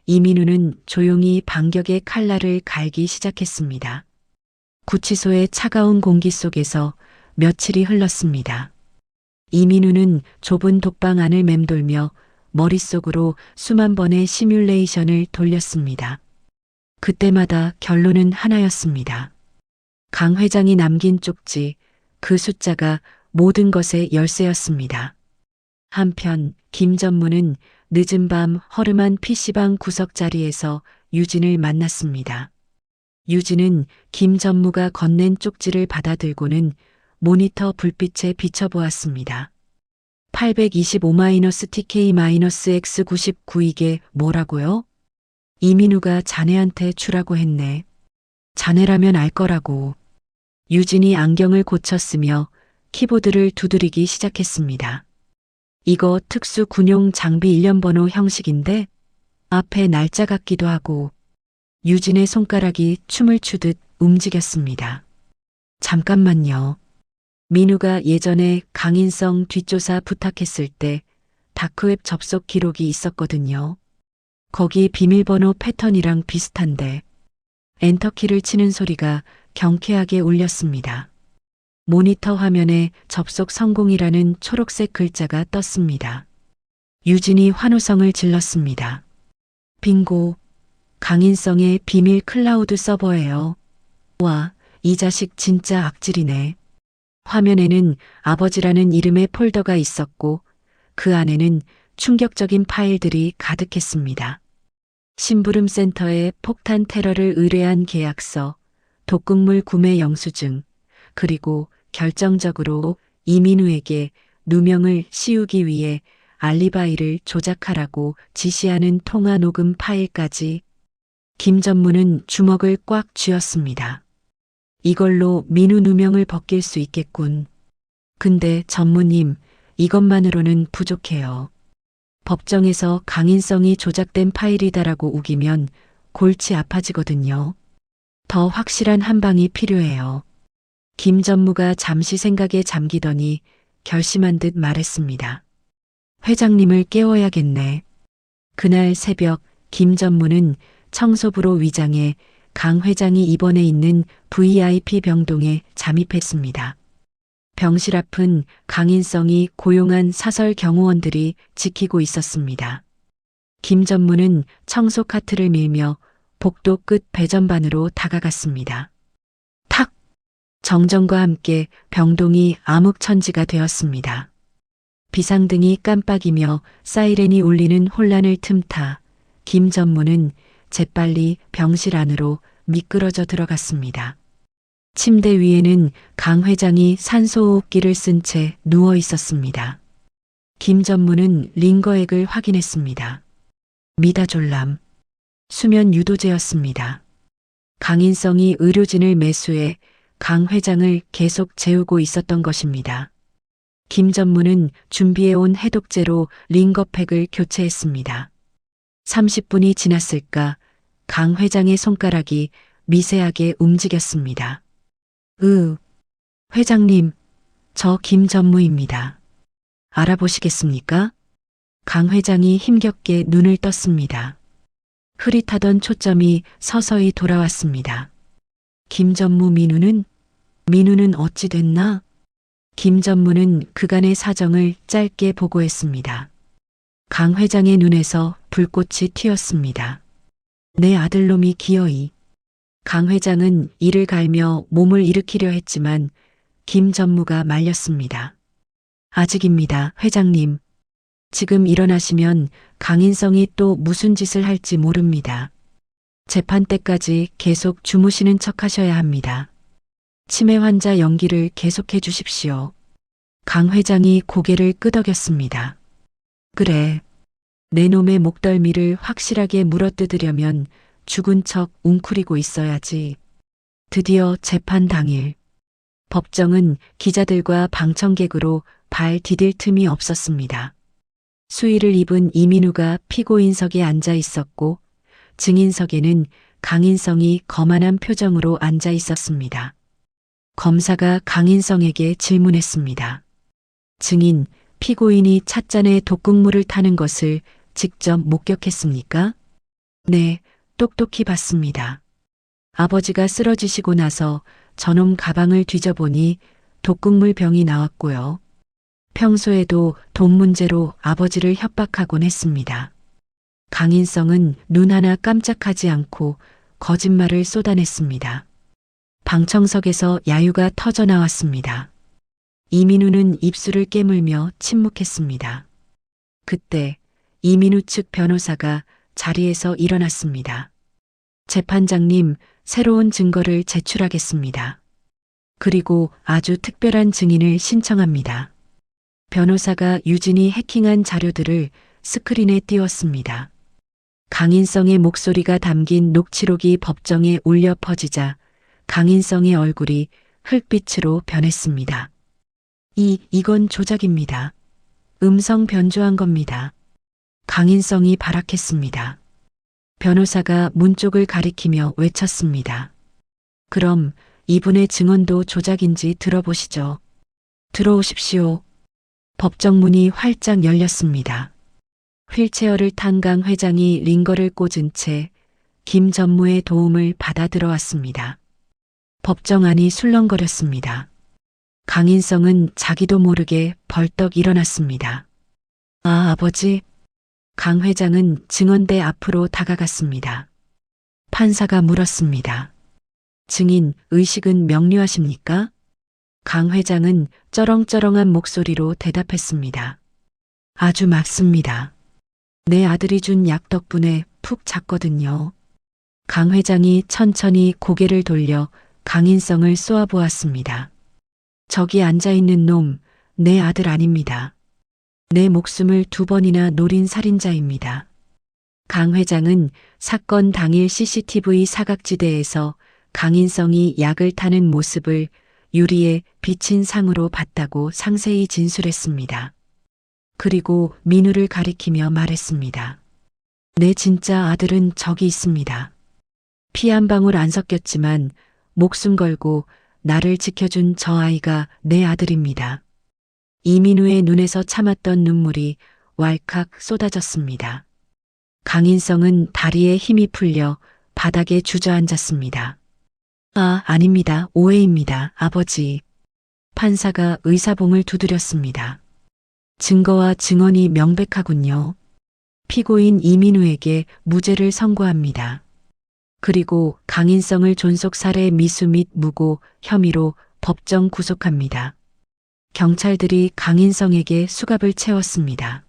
이민우는 조용히 반격의 칼날을 갈기 시작했습니다. 구치소의 차가운 공기 속에서 며칠이 흘렀습니다. 이민우는 좁은 독방 안을 맴돌며 머릿속으로 수만 번의 시뮬레이션을 돌렸습니다. 그때마다 결론은 하나였습니다. 강 회장이 남긴 쪽지, 그 숫자가 모든 것의 열쇠였습니다. 한편 김 전무는 늦은 밤 허름한 PC방 구석 자리에서 유진을 만났습니다. 유진은 김 전무가 건넨 쪽지를 받아들고는 모니터 불빛에 비춰보았습니다. 825-TK-X99 이게 뭐라고요? 이민우가 자네한테 주라고 했네. 자네라면 알 거라고. 유진이 안경을 고쳤으며 키보드를 두드리기 시작했습니다. 이거 특수 군용 장비 일련번호 형식인데 앞에 날짜 같기도 하고 유진의 손가락이 춤을 추듯 움직였습니다. 잠깐만요. 민우가 예전에 강인성 뒷조사 부탁했을 때 다크웹 접속 기록이 있었거든요. 거기 비밀번호 패턴이랑 비슷한데 엔터키를 치는 소리가 경쾌하게 울렸습니다. 모니터 화면에 접속 성공이라는 초록색 글자가 떴습니다. 유진이 환호성을 질렀습니다. 빙고, 강인성의 비밀 클라우드 서버예요. 와, 이 자식 진짜 악질이네. 화면에는 아버지라는 이름의 폴더가 있었고 그 안에는 충격적인 파일들이 가득했습니다. 심부름 센터에 폭탄 테러를 의뢰한 계약서, 독극물 구매 영수증, 그리고 결정적으로 이민우에게 누명을 씌우기 위해 알리바이를 조작하라고 지시하는 통화 녹음 파일까지. 김 전무는 주먹을 꽉 쥐었습니다. 이걸로 민우 누명을 벗길 수 있겠군. 근데 전무님, 이것만으로는 부족해요. 법정에서 강인성이 조작된 파일이다라고 우기면 골치 아파지거든요. 더 확실한 한 방이 필요해요. 김 전무가 잠시 생각에 잠기더니 결심한 듯 말했습니다. 회장님을 깨워야겠네. 그날 새벽 김 전무는 청소부로 위장해 강 회장이 입원해 있는 VIP 병동에 잠입했습니다. 병실 앞은 강인성이 고용한 사설 경호원들이 지키고 있었습니다. 김 전무는 청소 카트를 밀며 복도 끝 배전반으로 다가갔습니다. 탁! 정전과 함께 병동이 암흑천지가 되었습니다. 비상등이 깜빡이며 사이렌이 울리는 혼란을 틈타 김 전무는 재빨리 병실 안으로 미끄러져 들어갔습니다. 침대 위에는 강 회장이 산소호흡기를 쓴 채 누워 있었습니다. 김 전무는 링거액을 확인했습니다. 미다졸람, 수면 유도제였습니다. 강인성이 의료진을 매수해 강 회장을 계속 재우고 있었던 것입니다. 김 전무는 준비해온 해독제로 링거팩을 교체했습니다. 30분이 지났을까 강 회장의 손가락이 미세하게 움직였습니다. 회장님, 저 김 전무입니다. 알아보시겠습니까? 강 회장이 힘겹게 눈을 떴습니다. 흐릿하던 초점이 서서히 돌아왔습니다. 김 전무 민우는 어찌 됐나? 김 전무는 그간의 사정을 짧게 보고했습니다. 강 회장의 눈에서 불꽃이 튀었습니다. 내 아들놈이 기어이. 강 회장은 이를 갈며 몸을 일으키려 했지만 김 전무가 말렸습니다. 아직입니다, 회장님. 지금 일어나시면 강인성이 또 무슨 짓을 할지 모릅니다. 재판 때까지 계속 주무시는 척 하셔야 합니다. 치매 환자 연기를 계속해 주십시오. 강 회장이 고개를 끄덕였습니다. 그래. 내 놈의 목덜미를 확실하게 물어뜯으려면 죽은 척 웅크리고 있어야지. 드디어 재판 당일. 법정은 기자들과 방청객으로 발 디딜 틈이 없었습니다. 수의를 입은 이민우가 피고인석에 앉아 있었고 증인석에는 강인성이 거만한 표정으로 앉아 있었습니다. 검사가 강인성에게 질문했습니다. 증인, 피고인이 찻잔에 독극물을 타는 것을 직접 목격했습니까? 네, 똑똑히 봤습니다. 아버지가 쓰러지시고 나서 저놈 가방을 뒤져보니 독극물 병이 나왔고요. 평소에도 돈 문제로 아버지를 협박하곤 했습니다. 강인성은 눈 하나 깜짝하지 않고 거짓말을 쏟아냈습니다. 방청석에서 야유가 터져 나왔습니다. 이민우는 입술을 깨물며 침묵했습니다. 그때 이민우 측 변호사가 자리에서 일어났습니다. 재판장님, 새로운 증거를 제출하겠습니다. 그리고 아주 특별한 증인을 신청합니다. 변호사가 유진이 해킹한 자료들을 스크린에 띄웠습니다. 강인성의 목소리가 담긴 녹취록이 법정에 울려 퍼지자 강인성의 얼굴이 흙빛으로 변했습니다. 이건 조작입니다. 음성 변조한 겁니다. 강인성이 발악했습니다. 변호사가 문 쪽을 가리키며 외쳤습니다. 그럼 이분의 증언도 조작인지 들어보시죠. 들어오십시오. 법정문이 활짝 열렸습니다. 휠체어를 탄 강 회장이 링거를 꽂은 채 김 전무의 도움을 받아 들어왔습니다. 법정 안이 술렁거렸습니다. 강인성은 자기도 모르게 벌떡 일어났습니다. 아, 아버지. 강 회장은 증언대 앞으로 다가갔습니다. 판사가 물었습니다. 증인 의식은 명료하십니까? 강 회장은 쩌렁쩌렁한 목소리로 대답했습니다. 아주 맞습니다. 내 아들이 준 약 덕분에 푹 잤거든요. 강 회장이 천천히 고개를 돌려 강인성을 쏘아보았습니다. 저기 앉아있는 놈, 내 아들 아닙니다. 내 목숨을 2번이나 노린 살인자입니다. 강 회장은 사건 당일 CCTV 사각지대에서 강인성이 약을 타는 모습을 유리에 비친 상으로 봤다고 상세히 진술했습니다. 그리고 민우를 가리키며 말했습니다. 내 진짜 아들은 저기 있습니다. 피 한 방울 안 섞였지만 목숨 걸고 나를 지켜준 저 아이가 내 아들입니다. 이민우의 눈에서 참았던 눈물이 왈칵 쏟아졌습니다. 강인성은 다리에 힘이 풀려 바닥에 주저앉았습니다. 아, 아닙니다. 오해입니다, 아버지. 판사가 의사봉을 두드렸습니다. 증거와 증언이 명백하군요. 피고인 이민우에게 무죄를 선고합니다. 그리고 강인성을 존속살해 미수 및 무고 혐의로 법정 구속합니다. 경찰들이 강인성에게 수갑을 채웠습니다.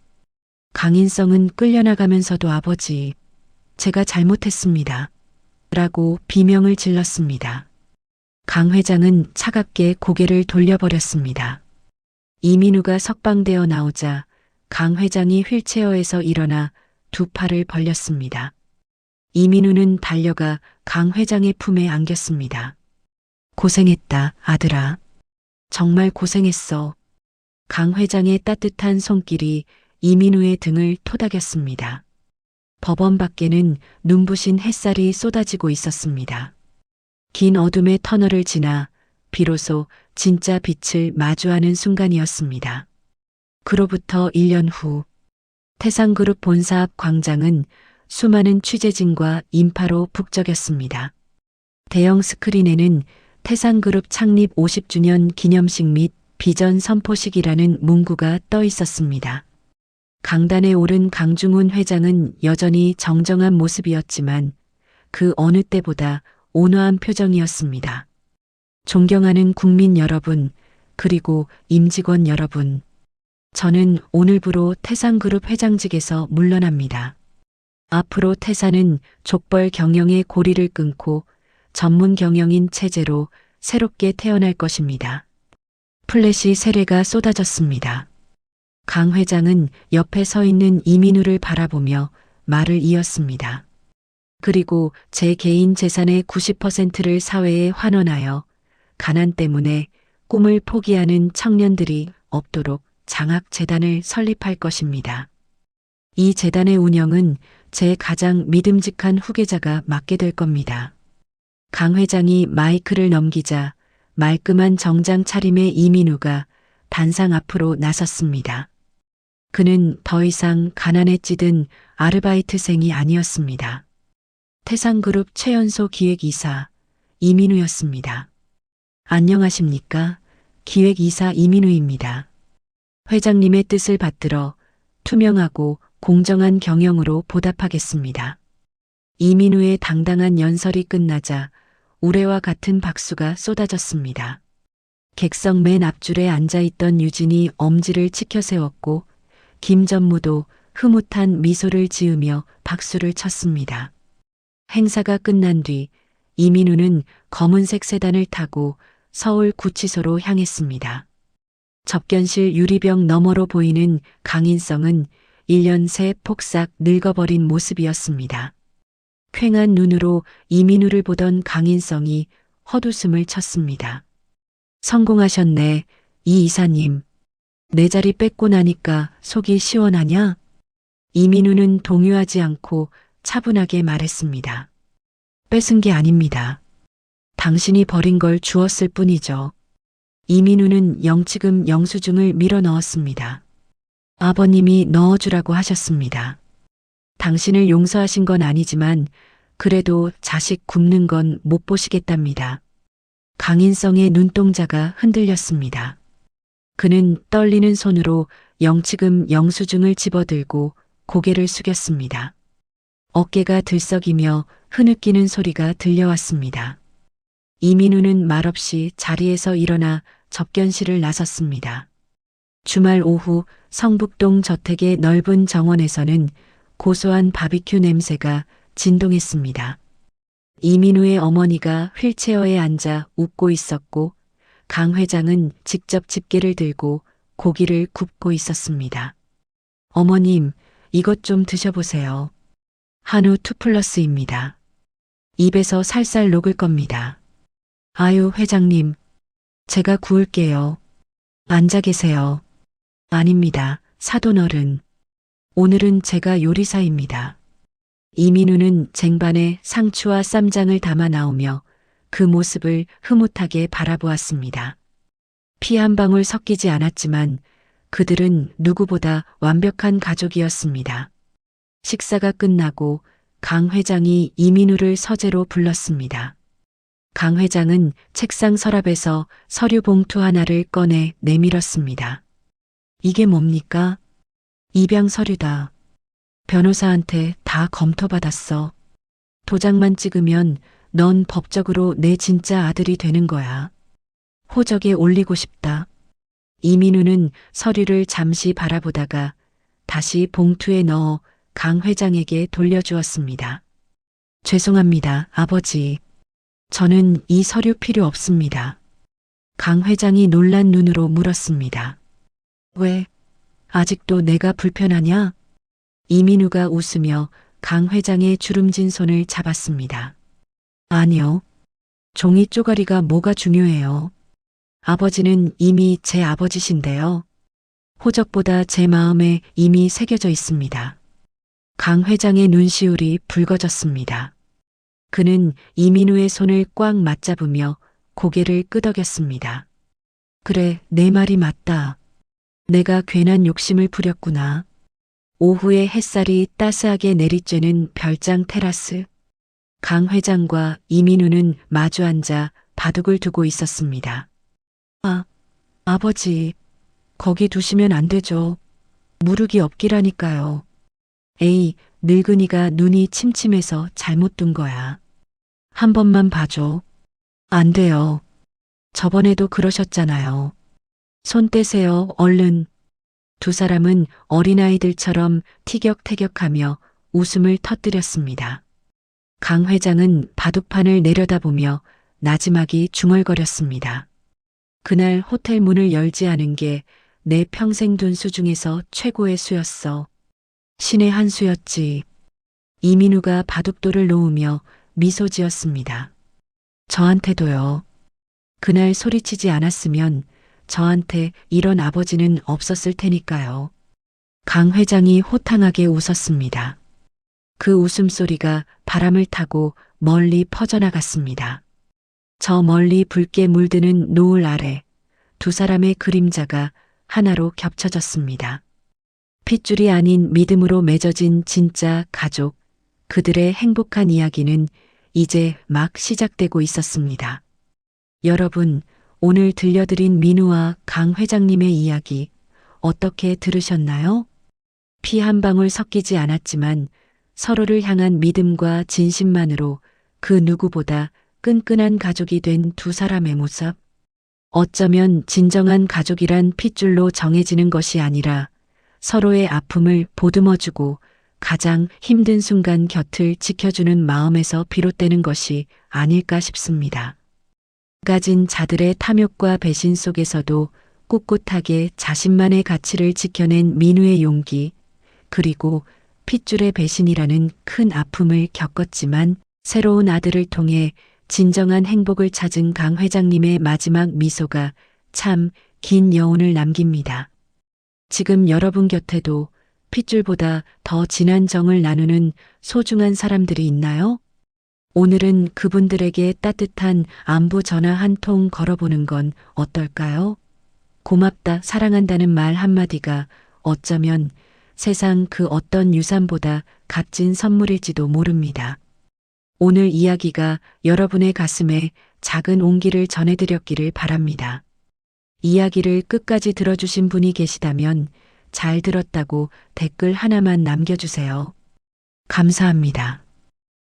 강인성은 끌려나가면서도 아버지, 제가 잘못했습니다. 라고 비명을 질렀습니다. 강 회장은 차갑게 고개를 돌려버렸습니다. 이민우가 석방되어 나오자 강 회장이 휠체어에서 일어나 2팔을 벌렸습니다. 이민우는 달려가 강 회장의 품에 안겼습니다. 고생했다, 아들아. 정말 고생했어. 강 회장의 따뜻한 손길이 이민우의 등을 토닥였습니다. 법원 밖에는 눈부신 햇살이 쏟아지고 있었습니다. 긴 어둠의 터널을 지나 비로소 진짜 빛을 마주하는 순간이었습니다. 그로부터 1년 후 태상그룹 본사 앞 광장은 수많은 취재진과 인파로 북적였습니다. 대형 스크린에는 태상그룹 창립 50주년 기념식 및 비전 선포식이라는 문구가 떠 있었습니다. 강단에 오른 강중훈 회장은 여전히 정정한 모습이었지만 그 어느 때보다 온화한 표정이었습니다. 존경하는 국민 여러분, 그리고 임직원 여러분. 저는 오늘부로 태상그룹 회장직에서 물러납니다. 앞으로 태사는 족벌 경영의 고리를 끊고 전문 경영인 체제로 새롭게 태어날 것입니다. 플래시 세례가 쏟아졌습니다. 강 회장은 옆에 서 있는 이민우를 바라보며 말을 이었습니다. 그리고 제 개인 재산의 90%를 사회에 환원하여 가난 때문에 꿈을 포기하는 청년들이 없도록 장학재단을 설립할 것입니다. 이 재단의 운영은 제 가장 믿음직한 후계자가 맡게 될 겁니다. 강 회장이 마이크를 넘기자 말끔한 정장 차림의 이민우가 단상 앞으로 나섰습니다. 그는 더 이상 가난에 찌든 아르바이트생이 아니었습니다. 태상그룹 최연소 기획이사 이민우였습니다. 안녕하십니까? 기획이사 이민우입니다. 회장님의 뜻을 받들어 투명하고 공정한 경영으로 보답하겠습니다. 이민우의 당당한 연설이 끝나자 우레와 같은 박수가 쏟아졌습니다. 객석 맨 앞줄에 앉아있던 유진이 엄지를 치켜세웠고 김 전무도 흐뭇한 미소를 지으며 박수를 쳤습니다. 행사가 끝난 뒤 이민우는 검은색 세단을 타고 서울 구치소로 향했습니다. 접견실 유리병 너머로 보이는 강인성은 1년 새 폭삭 늙어버린 모습이었습니다. 퀭한 눈으로 이민우를 보던 강인성이 헛웃음을 쳤습니다. 성공하셨네, 이 이사님. 내 자리 뺏고 나니까 속이 시원하냐? 이민우는 동요하지 않고 차분하게 말했습니다. 뺏은 게 아닙니다. 당신이 버린 걸 주었을 뿐이죠. 이민우는 영치금 영수증을 밀어 넣었습니다. 아버님이 넣어주라고 하셨습니다. 당신을 용서하신 건 아니지만 그래도 자식 굶는 건 못 보시겠답니다. 강인성의 눈동자가 흔들렸습니다. 그는 떨리는 손으로 영치금 영수증을 집어들고 고개를 숙였습니다. 어깨가 들썩이며 흐느끼는 소리가 들려왔습니다. 이민우는 말없이 자리에서 일어나 접견실을 나섰습니다. 주말 오후 성북동 저택의 넓은 정원에서는 고소한 바비큐 냄새가 진동했습니다. 이민우의 어머니가 휠체어에 앉아 웃고 있었고 강 회장은 직접 집게를 들고 고기를 굽고 있었습니다. 어머님, 이것 좀 드셔보세요. 한우 2플러스입니다. 입에서 살살 녹을 겁니다. 아유, 회장님. 제가 구울게요. 앉아 계세요. 아닙니다. 사돈어른. 오늘은 제가 요리사입니다. 이민우는 쟁반에 상추와 쌈장을 담아 나오며 그 모습을 흐뭇하게 바라보았습니다. 피 한 방울 섞이지 않았지만 그들은 누구보다 완벽한 가족이었습니다. 식사가 끝나고 강 회장이 이민우를 서재로 불렀습니다. 강 회장은 책상 서랍에서 서류 봉투 하나를 꺼내 내밀었습니다. 이게 뭡니까? 입양 서류다. 변호사한테 다 검토받았어. 도장만 찍으면 넌 법적으로 내 진짜 아들이 되는 거야. 호적에 올리고 싶다. 이민우는 서류를 잠시 바라보다가 다시 봉투에 넣어 강 회장에게 돌려주었습니다. 죄송합니다, 아버지. 저는 이 서류 필요 없습니다. 강 회장이 놀란 눈으로 물었습니다. 왜? 아직도 내가 불편하냐? 이민우가 웃으며 강 회장의 주름진 손을 잡았습니다. 아니요. 종이 쪼가리가 뭐가 중요해요. 아버지는 이미 제 아버지신데요. 호적보다 제 마음에 이미 새겨져 있습니다. 강 회장의 눈시울이 붉어졌습니다. 그는 이민우의 손을 꽉 맞잡으며 고개를 끄덕였습니다. 그래, 내 말이 맞다. 내가 괜한 욕심을 부렸구나. 오후에 햇살이 따스하게 내리쬐는 별장 테라스. 강 회장과 이민우는 마주 앉아 바둑을 두고 있었습니다. 아버지, 거기 두시면 안 되죠. 무르기 없기라니까요. 에이, 늙은이가 눈이 침침해서 잘못 둔 거야. 한 번만 봐줘. 안 돼요. 저번에도 그러셨잖아요. 손 떼세요, 얼른. 두 사람은 어린아이들처럼 티격태격하며 웃음을 터뜨렸습니다. 강 회장은 바둑판을 내려다보며 나지막이 중얼거렸습니다. 그날 호텔 문을 열지 않은 게 내 평생 둔 수 중에서 최고의 수였어. 신의 한 수였지. 이민우가 바둑돌을 놓으며 미소 지었습니다. 저한테도요. 그날 소리치지 않았으면 저한테 이런 아버지는 없었을 테니까요. 강 회장이 호탕하게 웃었습니다. 그 웃음소리가 바람을 타고 멀리 퍼져나갔습니다. 저 멀리 붉게 물드는 노을 아래 두 사람의 그림자가 하나로 겹쳐졌습니다. 핏줄이 아닌 믿음으로 맺어진 진짜 가족, 그들의 행복한 이야기는 이제 막 시작되고 있었습니다. 여러분, 오늘 들려드린 민우와 강 회장님의 이야기 어떻게 들으셨나요? 피 한 방울 섞이지 않았지만 서로를 향한 믿음과 진심만으로 그 누구보다 끈끈한 가족이 된 두 사람의 모습. 어쩌면 진정한 가족이란 핏줄로 정해지는 것이 아니라 서로의 아픔을 보듬어주고 가장 힘든 순간 곁을 지켜주는 마음에서 비롯되는 것이 아닐까 싶습니다. 가진 자들의 탐욕과 배신 속에서도 꿋꿋하게 자신만의 가치를 지켜낸 민우의 용기, 그리고 핏줄의 배신이라는 큰 아픔을 겪었지만 새로운 아들을 통해 진정한 행복을 찾은 강 회장님의 마지막 미소가 참 긴 여운을 남깁니다. 지금 여러분 곁에도 핏줄보다 더 진한 정을 나누는 소중한 사람들이 있나요? 오늘은 그분들에게 따뜻한 안부 전화 한 통 걸어보는 건 어떨까요? 고맙다, 사랑한다는 말 한마디가 어쩌면 세상 그 어떤 유산보다 값진 선물일지도 모릅니다. 오늘 이야기가 여러분의 가슴에 작은 온기를 전해드렸기를 바랍니다. 이야기를 끝까지 들어주신 분이 계시다면 잘 들었다고 댓글 하나만 남겨주세요. 감사합니다.